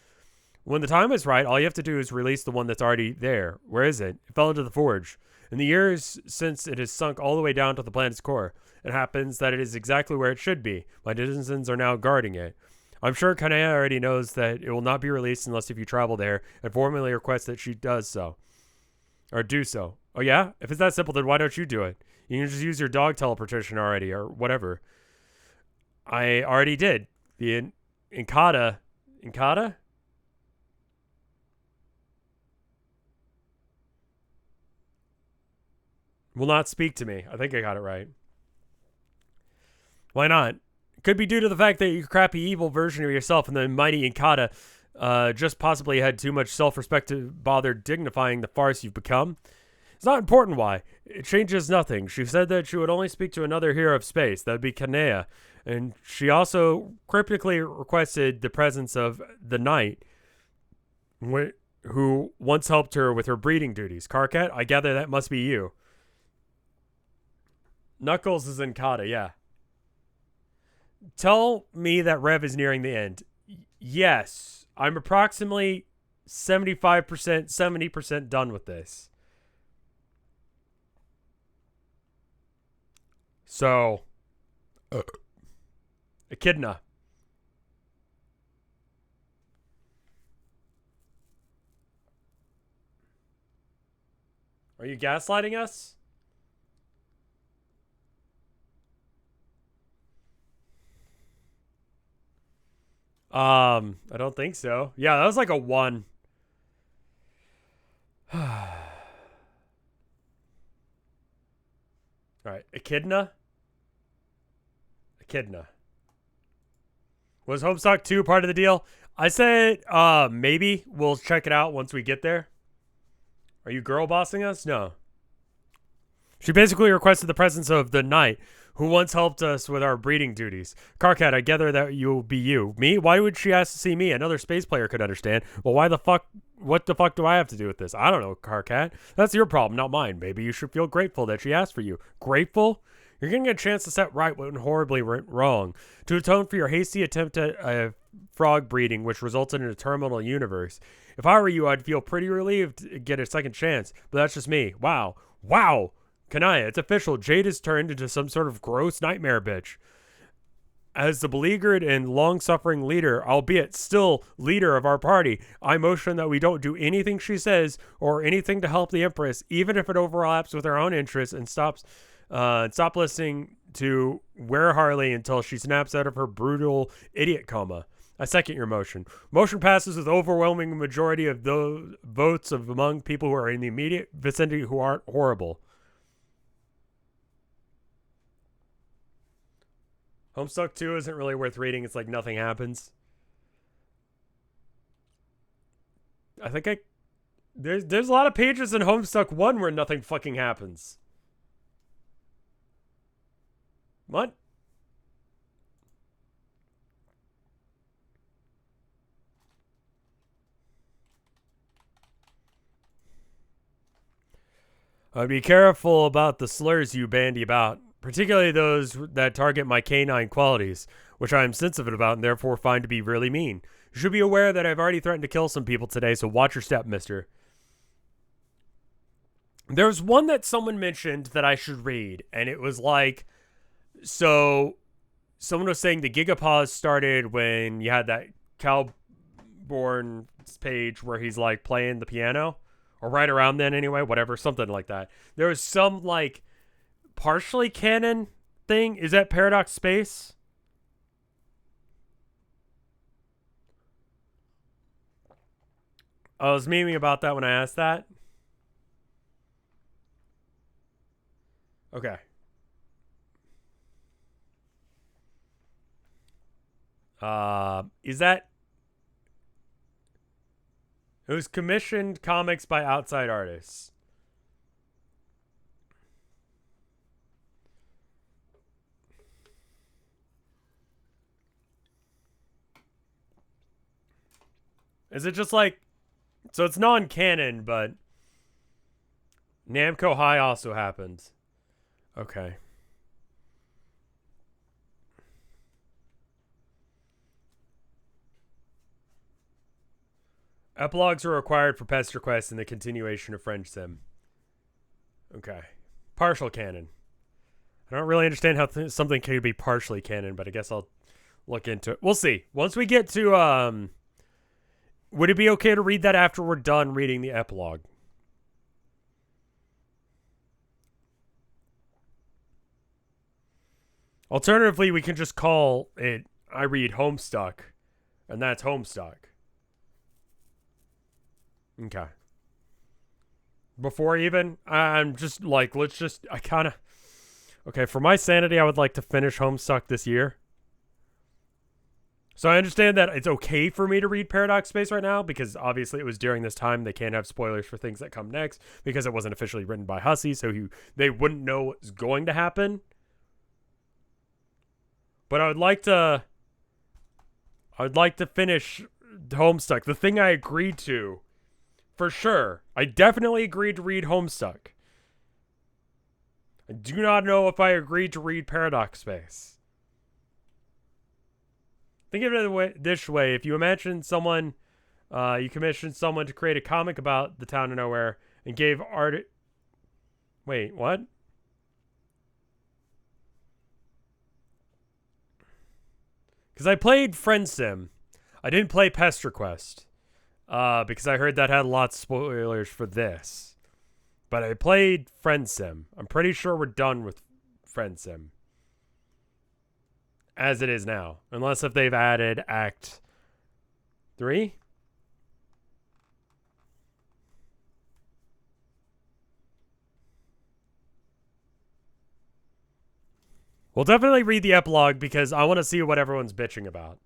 When the time is right, all you have to do is release the one that's already there. Where is it? It fell into the forge. In the years since it has sunk all the way down to the planet's core, it happens that it is exactly where it should be. My denizens are now guarding it. I'm sure Kanea already knows that it will not be released unless if you travel there and formally request that she does so. Or do so. Oh yeah? If it's that simple, then why don't you do it? You can just use your dog teleportation already, or whatever. I already did. The Inkata... Inkata? Will not speak to me. I think I got it right. Why not? Could be due to the fact that your crappy evil version of yourself and the mighty Inkata just possibly had too much self-respect to bother dignifying the farce you've become. It's not important why. It changes nothing. She said that she would only speak to another hero of space. That would be Kanea. And she also cryptically requested the presence of the knight who once helped her with her breeding duties. Karkat, I gather that must be you. Knuckles is in Kata, yeah. Tell me that Rev is nearing the end. Yes. I'm approximately 75%, 70% done with this. So, Echidna. Are you gaslighting us? I don't think so. Yeah, that was like a 1. All right, Echidna. Echidna. Was Homestuck 2 part of the deal? I said maybe we'll check it out once we get there. Are you girl bossing us? No. She basically requested the presence of the knight who once helped us with our breeding duties. Carcat, I gather that you'll be you. Me? Why would she ask to see me? Another space player could understand. Well, why the fuck? What the fuck do I have to do with this? I don't know, Carcat. That's your problem, not mine. Maybe you should feel grateful that she asked for you. Grateful? You're getting a chance to set right what went horribly wrong. To atone for your hasty attempt at frog breeding, which resulted in a terminal universe. If I were you, I'd feel pretty relieved to get a second chance. But that's just me. Wow. Wow. Kanaya, it's official. Jade has turned into some sort of gross nightmare bitch. As the beleaguered and long-suffering leader, albeit still leader of our party, I motion that we don't do anything she says or anything to help the Empress, even if it overlaps with our own interests, and stop listening to Where Harley until she snaps out of her brutal idiot coma. I second your motion. Motion passes with overwhelming majority of those votes of among people who are in the immediate vicinity who aren't horrible. Homestuck 2 isn't really worth reading. It's like nothing happens. I think there's a lot of pages in Homestuck 1 where nothing fucking happens. What? I'd be careful about the slurs you bandy about, particularly those that target my canine qualities, which I am sensitive about and therefore find to be really mean. You should be aware that I've already threatened to kill some people today, so watch your step, mister. There's one that someone mentioned that I should read, and it was like, so someone was saying the Gigapause started when you had that Calborn page where he's like playing the piano, or right around then anyway, whatever, something like that. There was some like partially canon thing. Is that Paradox Space? I was memeing about that when I asked that. Okay. Is that... It was commissioned comics by outside artists. Is it just like... So it's non-canon, but... Namco High also happened. Okay. Epilogues are required for Pester Quest and the continuation of French Sim. Okay. Partial canon. I don't really understand how something could be partially canon, but I guess I'll look into it. We'll see. Once we get to... Would it be okay to read that after we're done reading the epilogue? Alternatively, we can just call it I read Homestuck, and that's Homestuck. Okay. Before even, I'm just like, let's just, I kind of, okay, for my sanity, I would like to finish Homestuck this year. So I understand that it's okay for me to read Paradox Space right now, because obviously it was during this time. They can't have spoilers for things that come next, because it wasn't officially written by Hussey, so they wouldn't know what's going to happen. But I would like to finish Homestuck. The thing I agreed to, for sure. I definitely agreed to read Homestuck. I do not know if I agreed to read Paradox Space. Think of it this way. If you imagine someone You commissioned someone to create a comic about the town of nowhere and gave art. Wait, what? Because I played Friend Sim. I didn't play Pester Quest. Because I heard that had lots of spoilers for this. But I played Friend Sim. I'm pretty sure we're done with Friend Sim. As it is now. Unless if they've added Act 3? We'll definitely read the epilogue because I want to see what everyone's bitching about.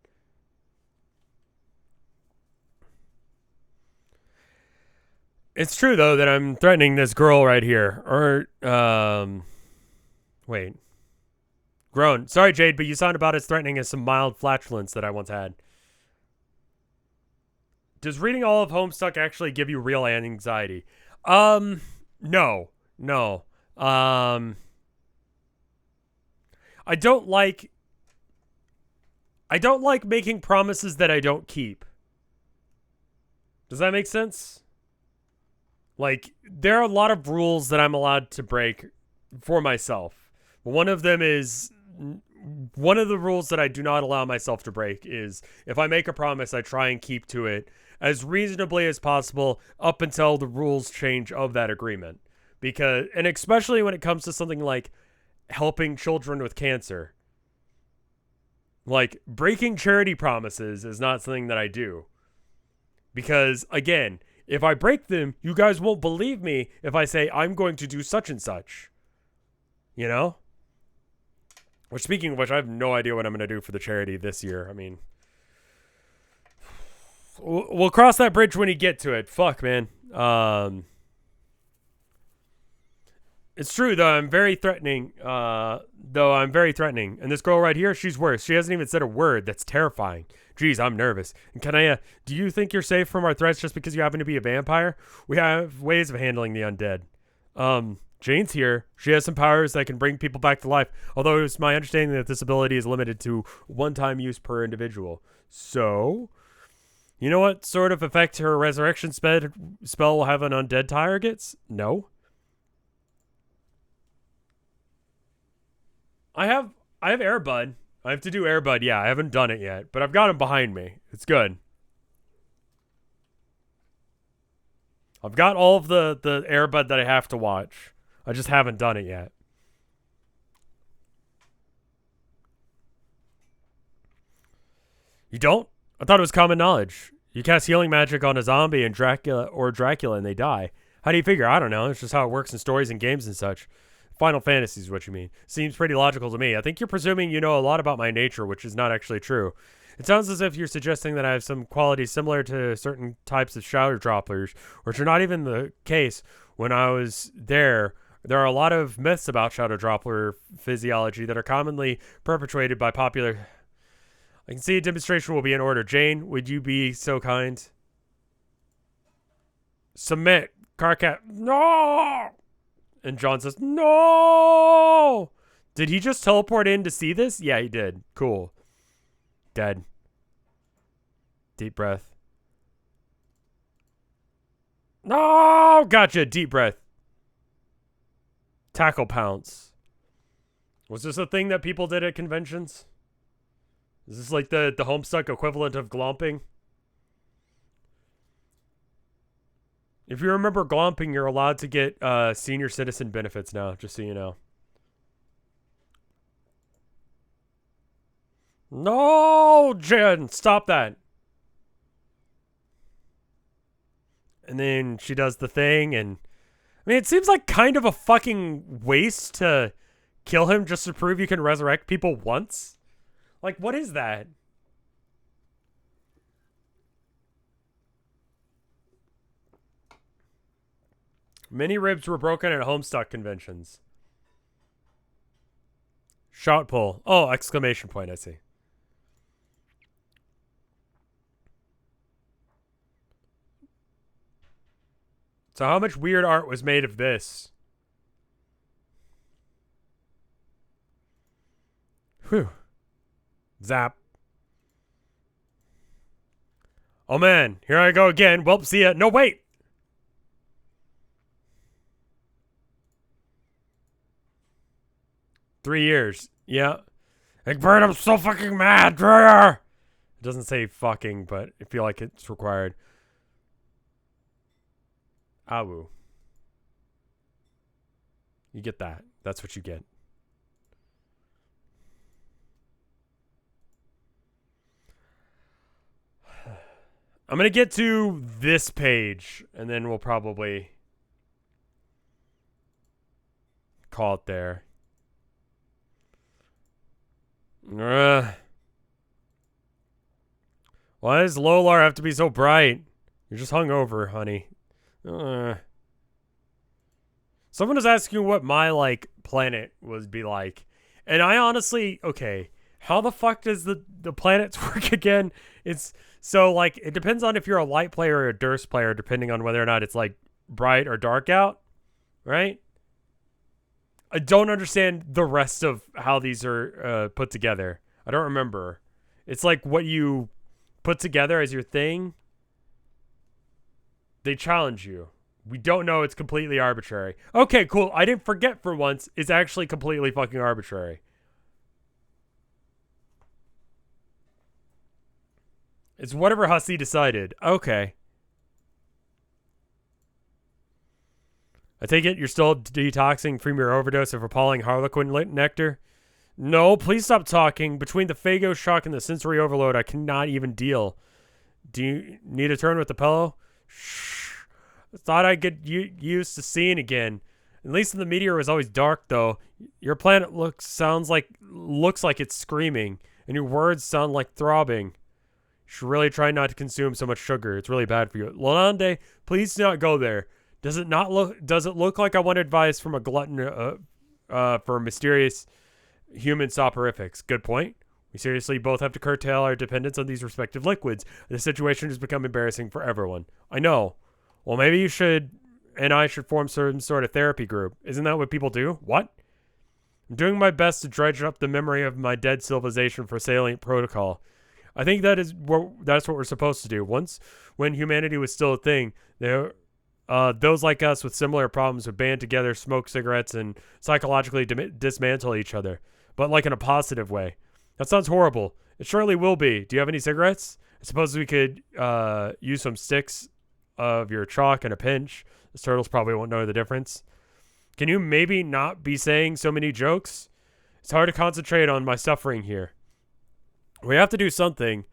It's true, though, that I'm threatening this girl right here. Or, wait. Grown. Sorry, Jade, but you sound about as threatening as some mild flatulence that I once had. Does reading all of Homestuck actually give you real anxiety? No. No. I don't like making promises that I don't keep. Does that make sense? Like, there are a lot of rules that I'm allowed to break for myself. One of them is, one of the rules that I do not allow myself to break is if I make a promise, I try and keep to it as reasonably as possible up until the rules change of that agreement. Because, and especially when it comes to something like helping children with cancer. Like, breaking charity promises is not something that I do. Because, again, if I break them, you guys won't believe me if I say I'm going to do such and such. You know? Which, speaking of which, I have no idea what I'm going to do for the charity this year. I mean, we'll cross that bridge when you get to it. Fuck, man. It's true, though. I'm very threatening. And this girl right here, she's worse. She hasn't even said a word. That's terrifying. Jeez, I'm nervous. And Kanaya, do you think you're safe from our threats just because you happen to be a vampire? We have ways of handling the undead. Jane's here. She has some powers that can bring people back to life, although it's my understanding that this ability is limited to one-time use per individual. So, you know what sort of effect her resurrection spell will have on undead targets? No. I have Airbud. I have to do Airbud. Yeah, I haven't done it yet, but I've got him behind me. It's good. I've got all of the Airbud that I have to watch. I just haven't done it yet. You don't? I thought it was common knowledge. You cast healing magic on a zombie and Dracula and they die. How do you figure? I don't know. It's just how it works in stories and games and such. Final Fantasy is what you mean. Seems pretty logical to me. I think you're presuming you know a lot about my nature, which is not actually true. It sounds as if you're suggesting that I have some qualities similar to certain types of shadow droppers, which are not even the case. When I was there are a lot of myths about shadow dropper physiology that are commonly perpetuated by popular... I can see a demonstration will be in order. Jane, would you be so kind? Submit. Carcat. No! And John says, no! Did he just teleport in to see this? Yeah, he did. Cool. Dead. Deep breath. No! Gotcha. Deep breath. Tackle pounce. Was this a thing that people did at conventions? Is this like the Homestuck equivalent of glomping? If you remember glomping, you're allowed to get senior citizen benefits now, just so you know. No, Jen, stop that. And then she does the thing, and I mean, it seems like kind of a fucking waste to kill him just to prove you can resurrect people once. Like, what is that? Many ribs were broken at Homestuck conventions. Shout pull. Oh, exclamation point, I see. So how much weird art was made of this? Whew. Zap. Oh man, here I go again. Well, see ya. No, wait. $3 years. Yeah. Egbert, I'm so fucking mad, Dreyer! It doesn't say fucking, but I feel like it's required. Awu. You get that. That's what you get. I'm going to get to this page, and then we'll probably call it there. Why does Lolar have to be so bright? You're just hungover, honey. Someone was asking what my, like, planet would be like. And I honestly, okay, how the fuck does the planets work again? It's, so, like, it depends on if you're a light player or a Durst player, depending on whether or not it's, like, bright or dark out, right? I don't understand the rest of how these are put together. I don't remember. It's like what you put together as your thing. They challenge you. We don't know, it's completely arbitrary. Okay, cool. I didn't forget for once. It's actually completely fucking arbitrary. It's whatever Hussey decided. Okay. I take it you're still detoxing from your overdose of appalling Harlequin nectar? No, please stop talking. Between the Fago shock and the sensory overload, I cannot even deal. Do you need a turn with the pillow? Shh. Thought I'd get used to seeing again. At least the meteor was always dark, though. Your planet looks like it's screaming, and your words sound like throbbing. You should really try not to consume so much sugar. It's really bad for you. Lalande, please do not go there. Does it look like I want advice from a glutton for mysterious human soporifics? Good point. We seriously both have to curtail our dependence on these respective liquids. The situation has become embarrassing for everyone. I know. Well, maybe you should, and I should form some sort of therapy group. Isn't that what people do? What? I'm doing my best to dredge up the memory of my dead civilization for salient protocol. I think that's what we're supposed to do. Once, when humanity was still a thing, those like us with similar problems would band together, smoke cigarettes, and psychologically dismantle each other. But like in a positive way. That sounds horrible. It surely will be. Do you have any cigarettes? I suppose we could use some sticks of your chalk and a pinch. The turtles probably won't know the difference. Can you maybe not be saying so many jokes? It's hard to concentrate on my suffering here. We have to do something.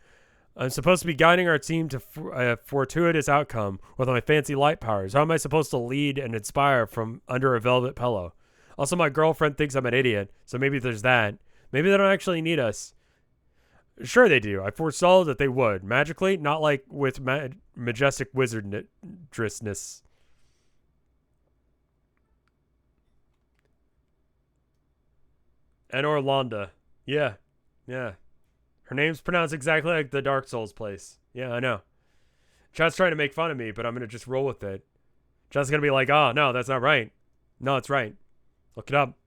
I'm supposed to be guiding our team to a fortuitous outcome with my fancy light powers. How am I supposed to lead and inspire from under a velvet pillow? Also, my girlfriend thinks I'm an idiot, so maybe there's that. Maybe they don't actually need us. Sure they do. I foresaw that they would. Magically, not like with majestic wizardressness. And Orlando. Yeah. Yeah. Her name's pronounced exactly like the Dark Souls place. Yeah, I know. Chat's trying to make fun of me, but I'm going to just roll with it. Chat's going to be like, oh, no, that's not right. No, it's right. Look it up.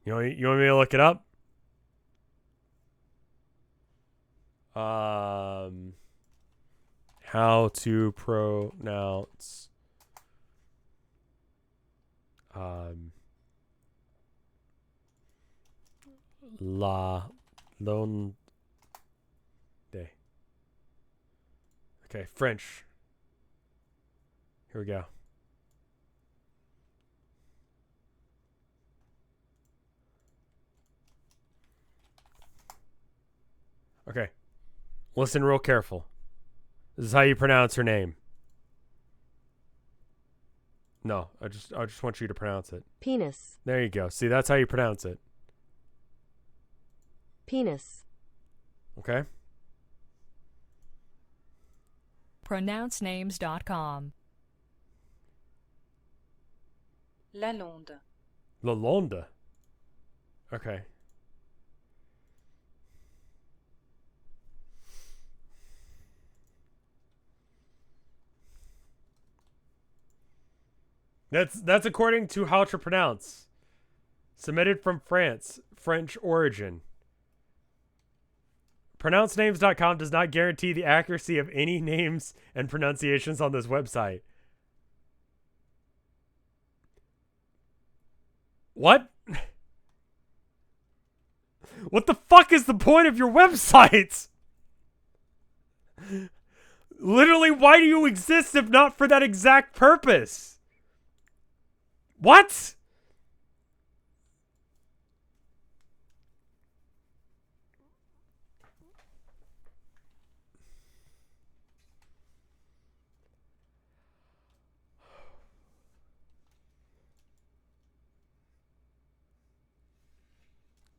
You want me to look it up? How to pronounce La Londe. Okay, French. Here we go. Okay. Listen real careful. This is how you pronounce her name. No, I just want you to pronounce it. Penis. There you go. See, that's how you pronounce it. Penis. Okay. pronouncenames.com. Lalonde. Lalonde. Okay. That's according to how to pronounce. Submitted from France, French origin. pronouncenames.com does not guarantee the accuracy of any names and pronunciations on this website. What? What the fuck is the point of your websites? Literally, why do you exist if not for that exact purpose? What?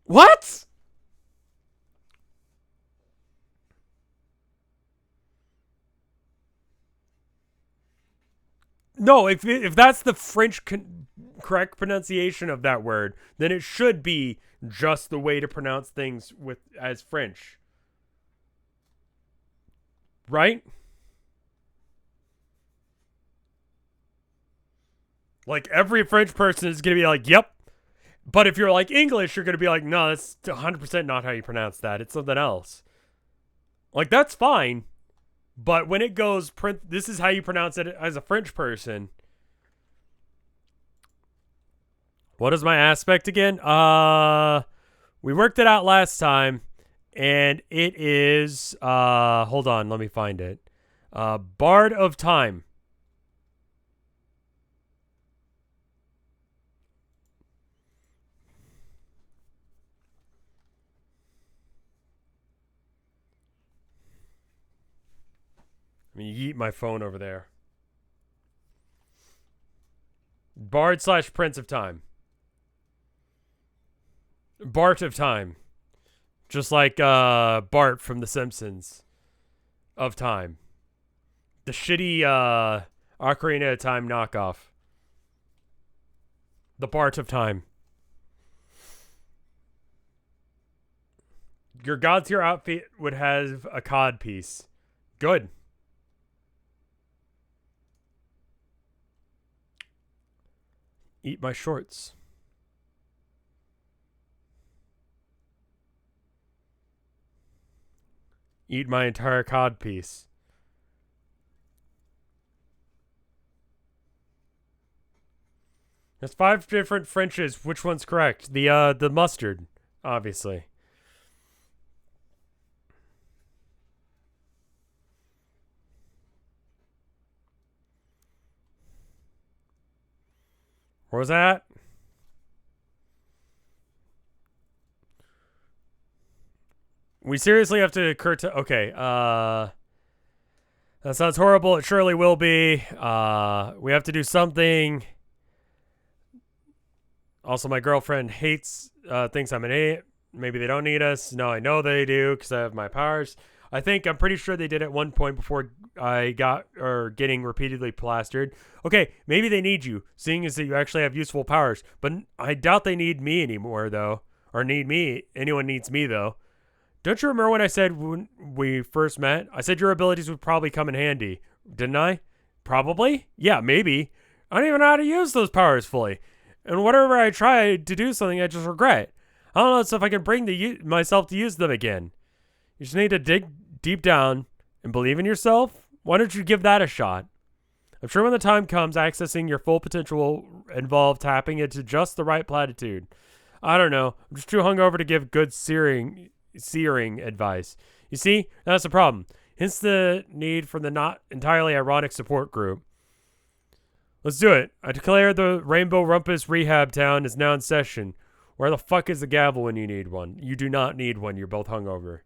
What? No, if that's the French correct pronunciation of that word, then it should be just the way to pronounce things with as French. Right? Like every French person is going to be like, "Yep." But if you're like English, you're going to be like, "No, that's 100% not how you pronounce that. It's something else." Like that's fine. But when it goes print, this is how you pronounce it as a French person. What is my aspect again? We worked it out last time, and it is hold on, let me find it. Bard of Time. I mean, you yeet my phone over there. Bard / Prince of Time. Bart of Time. Just like Bart from The Simpsons. Of Time. The shitty Ocarina of Time knockoff. The Bart of Time. Your God tier outfit would have a cod piece. Good. Eat my shorts. Eat my entire cod piece. There's 5 different Frenches. Which one's correct? The mustard, obviously. Where was that? We seriously have to curtail. Okay. That sounds horrible. It surely will be. We have to do something. Also, my girlfriend thinks I'm an idiot. Maybe they don't need us. No, I know they do because I have my powers. I'm pretty sure they did at one point before I getting repeatedly plastered. Okay, maybe they need you, seeing as that you actually have useful powers. But I doubt they need me anymore, though. Or need me. Anyone needs me, though. Don't you remember when I said when we first met? I said your abilities would probably come in handy. Didn't I? Probably? Yeah, maybe. I don't even know how to use those powers fully. And whenever I try to do something, I just regret. I don't know if I can bring myself to use them again. You just need to dig deep down and believe in yourself. Why don't you give that a shot? I'm sure when the time comes, accessing your full potential will involve tapping into just the right platitude. I don't know. I'm just too hungover to give good searing advice. You see, that's the problem. Hence the need for the not entirely ironic support group. Let's do it. I declare the Rainbow Rumpus Rehab Town is now in session. Where the fuck is the gavel when you need one? You do not need one. You're both hungover.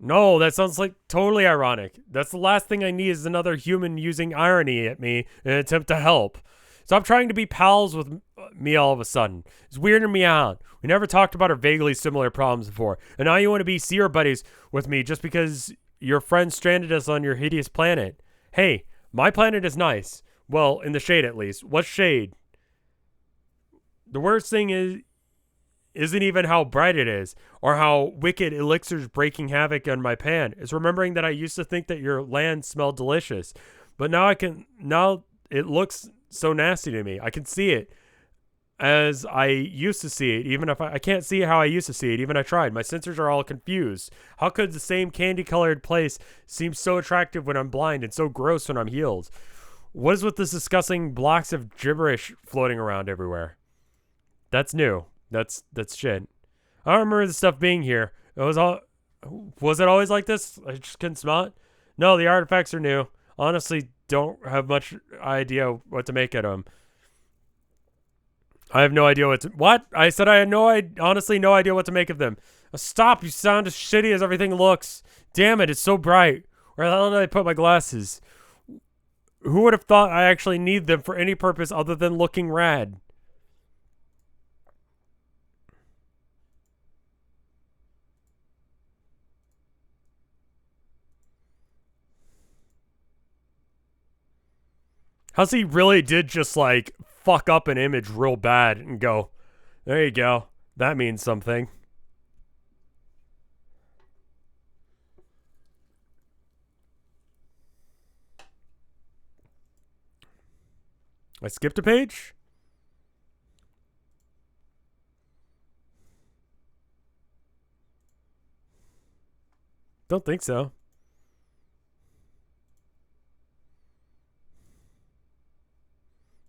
No, that sounds like totally ironic. That's the last thing I need is another human using irony at me in an attempt to help. Stop trying to be pals with me all of a sudden. It's weirding me out. We never talked about our vaguely similar problems before. And now you want to be seer buddies with me just because your friend stranded us on your hideous planet. Hey, my planet is nice. Well, in the shade at least. What's shade? The worst thing isn't even how bright it is or how wicked elixirs breaking havoc on my pan. It's remembering that I used to think that your land smelled delicious. But now it looks so nasty to me. I can see it. as I used to see it, even if I can't see how I used to see it, even I tried. My sensors are all confused. How could the same candy-colored place seem so attractive when I'm blind and so gross when I'm healed? What is with this disgusting blocks of gibberish floating around everywhere? That's new. That's shit. I don't remember the stuff being here. Was it always like this? I just couldn't smell it? No, the artifacts are new. Honestly, don't have much idea what to make of them. I have no idea what? I said I had honestly no idea what to make of them. Stop, you sound as shitty as everything looks. Damn it, it's so bright. Where the hell did I put my glasses? Who would have thought I actually need them for any purpose other than looking rad? How's he really did just like fuck up an image real bad and go, there you go. That means something. I skipped a page? Don't think so.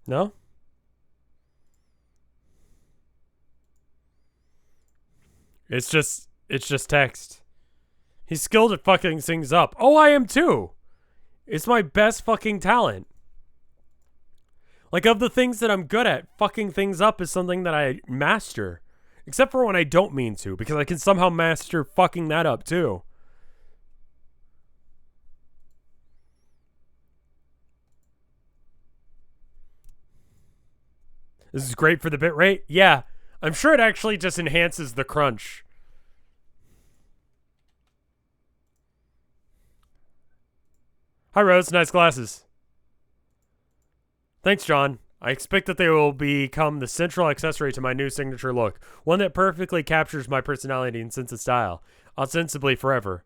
No? It's just text. He's skilled at fucking things up. Oh, I am too. It's my best fucking talent. Like, of the things that I'm good at, fucking things up is something that I master. Except for when I don't mean to, because I can somehow master fucking that up too. This is great for the bitrate? Yeah. I'm sure it actually just enhances the crunch. Hi, Rose. Nice glasses. Thanks, John. I expect that they will become the central accessory to my new signature look, one that perfectly captures my personality and sense of style, ostensibly forever.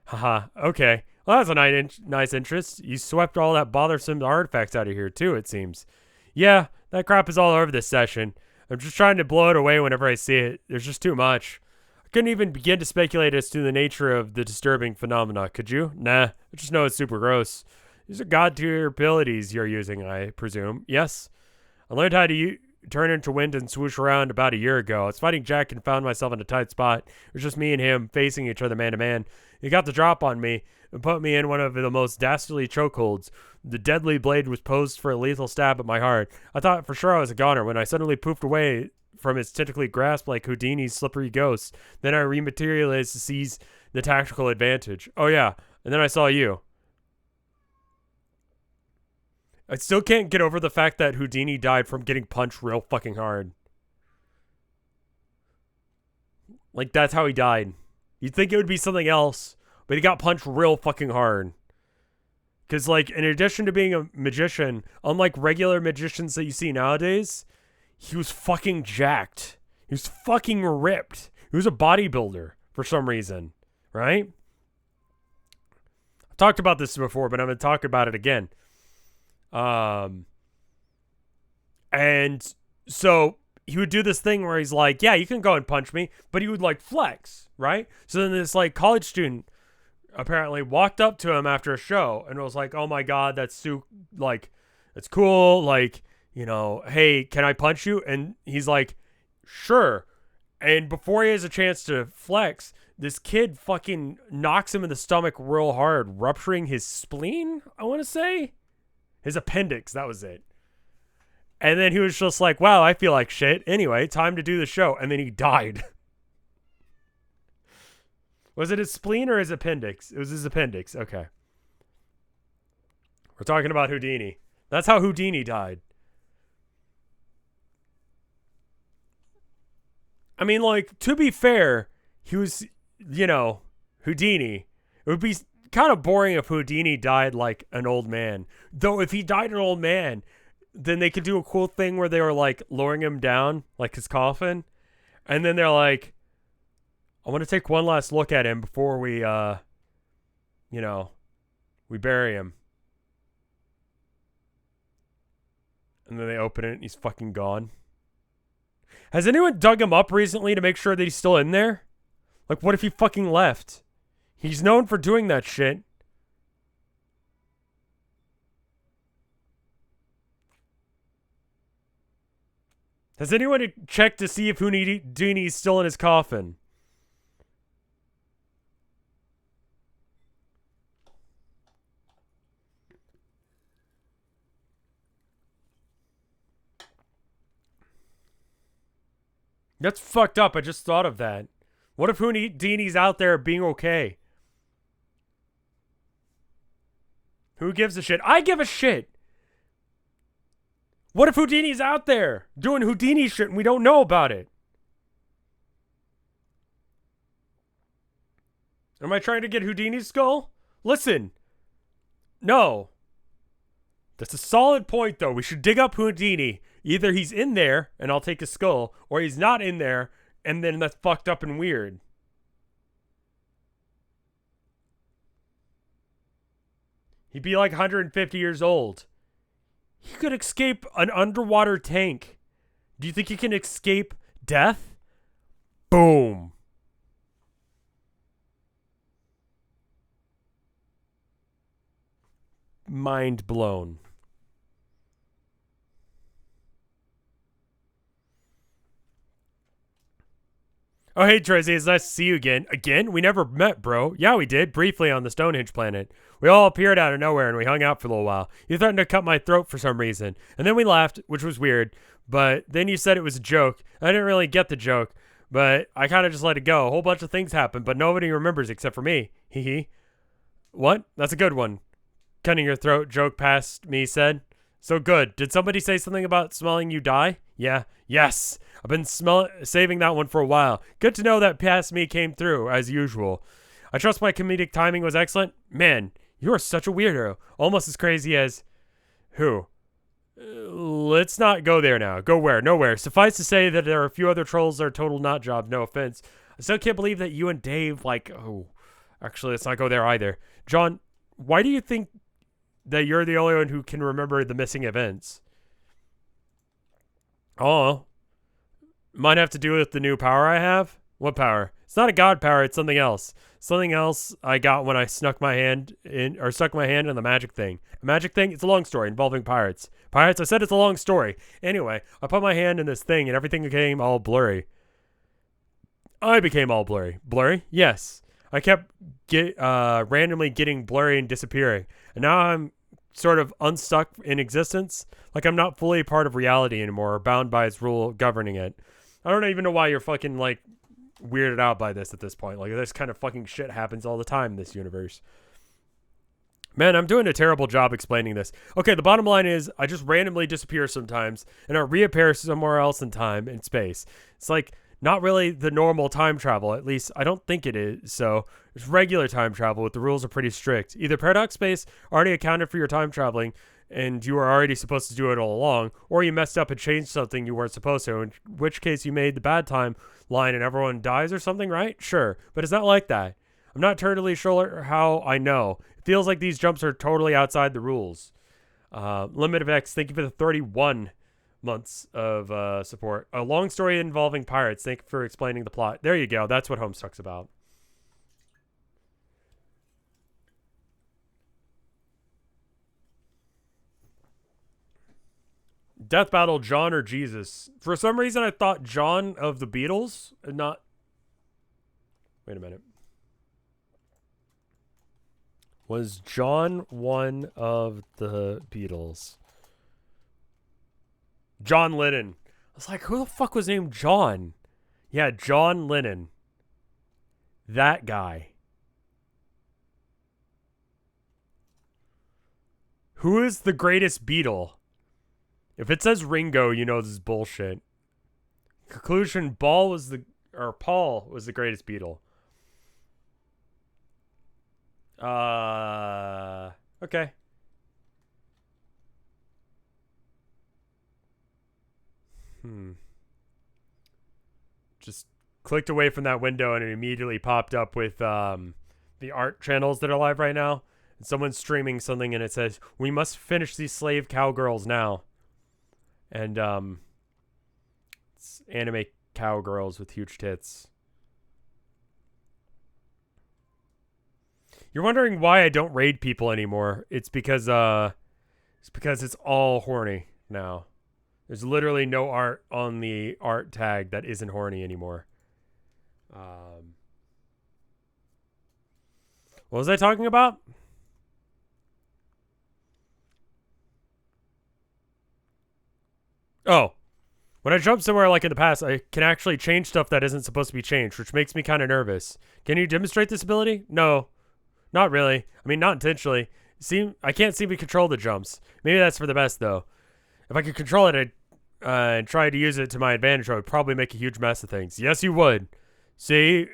Haha, okay. Well, that's a nice interest. You swept all that bothersome artifacts out of here, too, it seems. Yeah, that crap is all over this session. I'm just trying to blow it away whenever I see it. There's just too much. I couldn't even begin to speculate as to the nature of the disturbing phenomena, could you? Nah, I just know it's super gross. These are god-tier abilities you're using, I presume. Yes? I learned how to turn into wind and swoosh around about a year ago. I was fighting Jack and found myself in a tight spot. It was just me and him facing each other man to man. He got the drop on me and put me in one of the most dastardly chokeholds. The deadly blade was posed for a lethal stab at my heart. I thought for sure I was a goner when I suddenly poofed away from its tentacly grasp like Houdini's slippery ghost. Then I rematerialized to seize the tactical advantage. Oh yeah, and then I saw you. I still can't get over the fact that Houdini died from getting punched real fucking hard. Like, that's how he died. You'd think it would be something else, but he got punched real fucking hard. Because, like, in addition to being a magician, unlike regular magicians that you see nowadays, he was fucking jacked. He was fucking ripped. He was a bodybuilder for some reason, right? I've talked about this before, but I'm going to talk about it again. And so he would do this thing where he's like, yeah, you can go and punch me, but he would like flex, right? So then this like college student apparently walked up to him after a show and was like, oh my God, that's cool. Like, you know, hey, can I punch you? And he's like, sure. And before he has a chance to flex, this kid fucking knocks him in the stomach real hard, rupturing his spleen, I want to say. His appendix, that was it. And then he was just like, wow, I feel like shit. Anyway, time to do the show. And then he died. Was it his spleen or his appendix? It was his appendix. Okay. We're talking about Houdini. That's how Houdini died. I mean, like, to be fair, he was, you know, Houdini. It would be kind of boring if Houdini died like an old man. Though if he died an old man, then they could do a cool thing where they were like lowering him down, like his coffin. And then they're like, I want to take one last look at him before we, we bury him. And then they open it and he's fucking gone. Has anyone dug him up recently to make sure that he's still in there? Like, what if he fucking left? He's known for doing that shit. Has anyone checked to see if Houdini's still in his coffin? That's fucked up. I just thought of that. What if Houdini's out there being okay? Who gives a shit? I give a shit. What if Houdini's out there doing Houdini shit and we don't know about it? Am I trying to get Houdini's skull? Listen. No. That's a solid point, though. We should dig up Houdini. Either he's in there and I'll take his skull, or he's not in there and then that's fucked up and weird. He'd be like 150 years old. He could escape an underwater tank. Do you think he can escape death? Boom. Mind blown. Oh, hey, Tracy, it's nice to see you again. Again? We never met, bro. Yeah, we did, briefly on the Stonehenge planet. We all appeared out of nowhere and we hung out for a little while. You threatened to cut my throat for some reason. And then we laughed, which was weird. But then you said it was a joke. I didn't really get the joke, but I kind of just let it go. A whole bunch of things happened, but nobody remembers except for me. Hee hee. What? That's a good one. Cutting your throat joke past me said. So good. Did somebody say something about smelling you die? Yeah. Yes. I've been saving that one for a while. Good to know that past me came through, as usual. I trust my comedic timing was excellent. Man, you are such a weirdo. Almost as crazy as... Who? Let's not go there now. Go where? Nowhere. Suffice to say that there are a few other trolls that are total nut job. No offense. I still can't believe that you and Dave, like... Oh, actually, let's not go there either. John, why do you think that you're the only one who can remember the missing events? Oh, might have to do with the new power I have. What power? It's not a god power. It's something else. Something else I got when I stuck my hand in the magic thing. A magic thing? It's a long story involving pirates. Pirates? I said it's a long story. Anyway, I put my hand in this thing and everything became all blurry. I became all blurry. Blurry? Yes. I kept randomly getting blurry and disappearing. And now I'm sort of unstuck in existence. Like I'm not fully part of reality anymore or bound by its rule governing it. I don't even know why you're fucking like weirded out by this at this point. Like this kind of fucking shit happens all the time in this universe. Man, I'm doing a terrible job explaining this. Okay, the bottom line is I just randomly disappear sometimes and I reappear somewhere else in time and space. It's like not really the normal time travel, at least I don't think it is. So it's regular time travel, but the rules are pretty strict. Either Paradox Space already accounted for your time traveling and you were already supposed to do it all along, or you messed up and changed something you weren't supposed to, in which case you made the bad time line and everyone dies or something, right? Sure, but it's not like that. I'm not totally sure how I know. It feels like these jumps are totally outside the rules. Limit of X, thank you for the 31 months of support. A long story involving pirates. Thank you for explaining the plot. There you go. That's what Homestuck's about. Death Battle, John or Jesus? For some reason, I thought John of the Beatles, and not... Wait a minute. Was John one of the Beatles? John Lennon. I was like, who the fuck was named John? Yeah, John Lennon. That guy. Who is the greatest Beatle? If it says Ringo, you know this is bullshit. Conclusion, Paul was the greatest Beatle. Okay. Just clicked away from that window and it immediately popped up with the art channels that are live right now. And someone's streaming something and it says, "We must finish these slave cowgirls now." And It's anime cowgirls with huge tits. You're wondering why I don't raid people anymore. It's because it's all horny now. There's literally no art on the art tag that isn't horny anymore. What was I talking about? Oh, when I jump somewhere like in the past, I can actually change stuff that isn't supposed to be changed, which makes me kind of nervous. Can you demonstrate this ability? No, not really. I mean, not intentionally. I can't seem to control the jumps. Maybe that's for the best, though. If I could control it and try to use it to my advantage, I would probably make a huge mess of things. Yes, you would. See,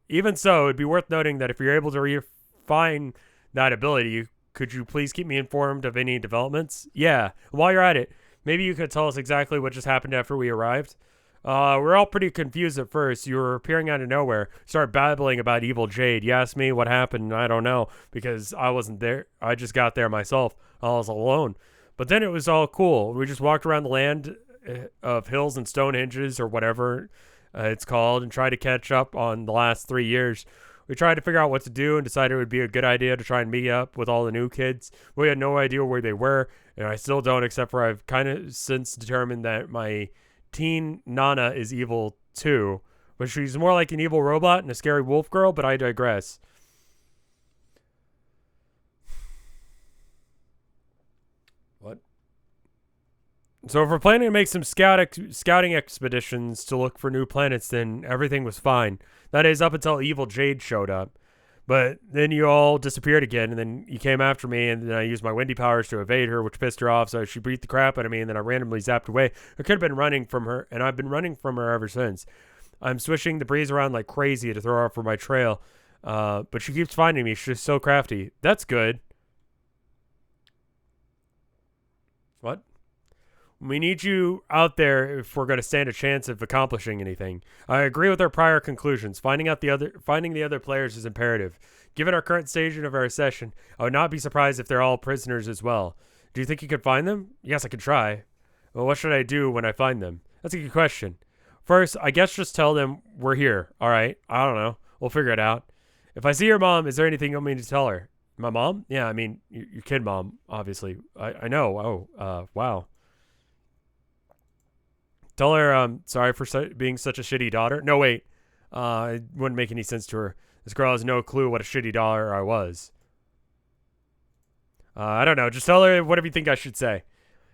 even so, it'd be worth noting that if you're able to refine that ability, could you please keep me informed of any developments? Yeah. While you're at it, maybe you could tell us exactly what just happened after we arrived. We're all pretty confused at first. You were appearing out of nowhere, started babbling about Evil Jade. You asked me what happened, and I don't know, because I wasn't there. I just got there myself. I was alone. But then it was all cool. We just walked around the land of hills and Stonehenges, or whatever it's called, and tried to catch up on the last 3 years. We tried to figure out what to do and decided it would be a good idea to try and meet up with all the new kids. We had no idea where they were, and I still don't, except for I've kind of since determined that my teen Nana is evil too. But she's more like an evil robot and a scary wolf girl, but I digress. What? So if we're planning to make some scouting expeditions to look for new planets, then everything was fine. That is, up until Evil Jade showed up. But then you all disappeared again, and then you came after me, and then I used my windy powers to evade her, which pissed her off, so she beat the crap out of me, and then I randomly zapped away. I could have been running from her, and I've been running from her ever since. I'm swishing the breeze around like crazy to throw her off for my trail, but she keeps finding me. She's so crafty. That's good. What? We need you out there if we're going to stand a chance of accomplishing anything. I agree with our prior conclusions. Finding the other players is imperative. Given our current stage of our session, I would not be surprised if they're all prisoners as well. Do you think you could find them? Yes, I could try. Well, what should I do when I find them? That's a good question. First, I guess just tell them we're here. All right. I don't know. We'll figure it out. If I see your mom, is there anything you want me to tell her? My mom? Yeah, I mean, your kid mom, obviously. I know. Oh, wow. Tell her I'm sorry for being such a shitty daughter. No, wait. It wouldn't make any sense to her. This girl has no clue what a shitty daughter I was. I don't know. Just tell her whatever you think I should say.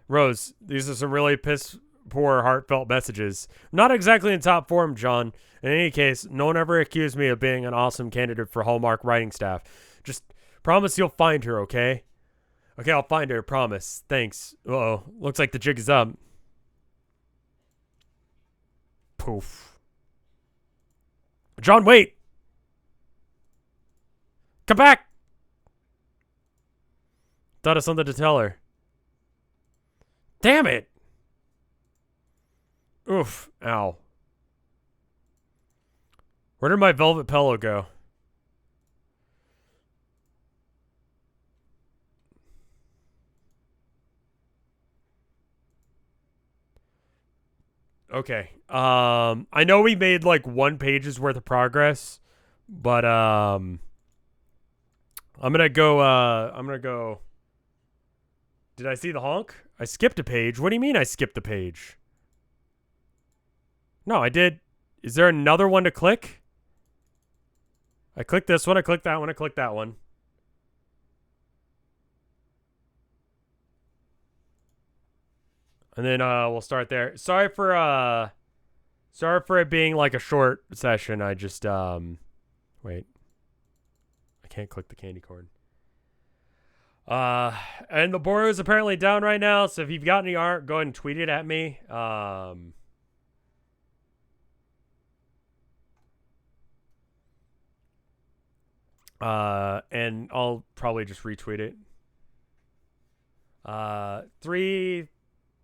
Rose, these are some really piss poor, heartfelt messages. I'm not exactly in top form, John. In any case, no one ever accused me of being an awesome candidate for Hallmark writing staff. Just promise you'll find her, okay? Okay, I'll find her. Promise. Thanks. Uh-oh. Looks like the jig is up. Poof. John, wait! Come back! Thought of something to tell her. Damn it! Oof. Ow. Where did my velvet pillow go? Okay. I know we made like 1 page's worth of progress, but I'm gonna go. Did I see the honk? I skipped a page. What do you mean I skipped a page? No, I did. Is there another one to click? I clicked this one. I clicked that one. I clicked that one. And then we'll start there. Sorry for it being like a short session. I just wait. I can't click the candy corn. And the board is apparently down right now, so if you've got any art, go ahead and tweet it at me. And I'll probably just retweet it.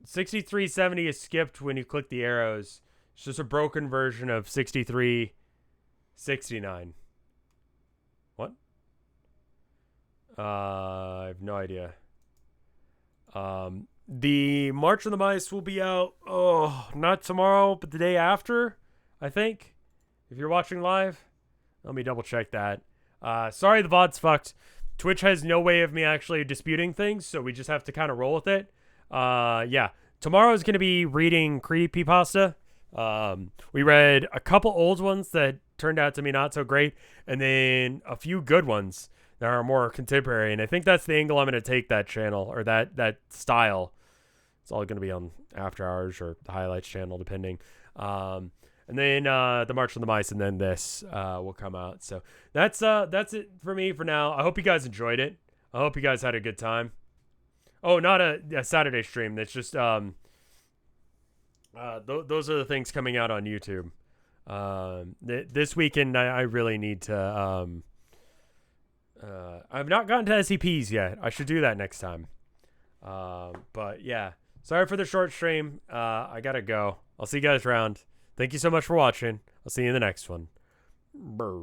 6370 is skipped when you click the arrows. It's just a broken version of 6369. What? I have no idea. The March of the Mice will be out, not tomorrow, but the day after, I think. If you're watching live, let me double check that. Sorry, the VOD's fucked. Twitch has no way of me actually disputing things, so we just have to kind of roll with it. Yeah. Tomorrow is going to be reading Creepypasta. We read a couple old ones that turned out to be not so great, and then a few good ones that are more contemporary. And I think that's the angle I'm going to take that channel, or that style. It's all going to be on After Hours or the Highlights channel, depending. And then the March of the Mice, and then this will come out. So that's it for me for now. I hope you guys enjoyed it. I hope you guys had a good time. Oh, not a Saturday stream. That's just those are the things coming out on YouTube. This weekend I really need to. I've not gotten to SCPs yet. I should do that next time. But yeah, sorry for the short stream. I gotta go. I'll see you guys around. Thank you so much for watching. I'll see you in the next one. Brr.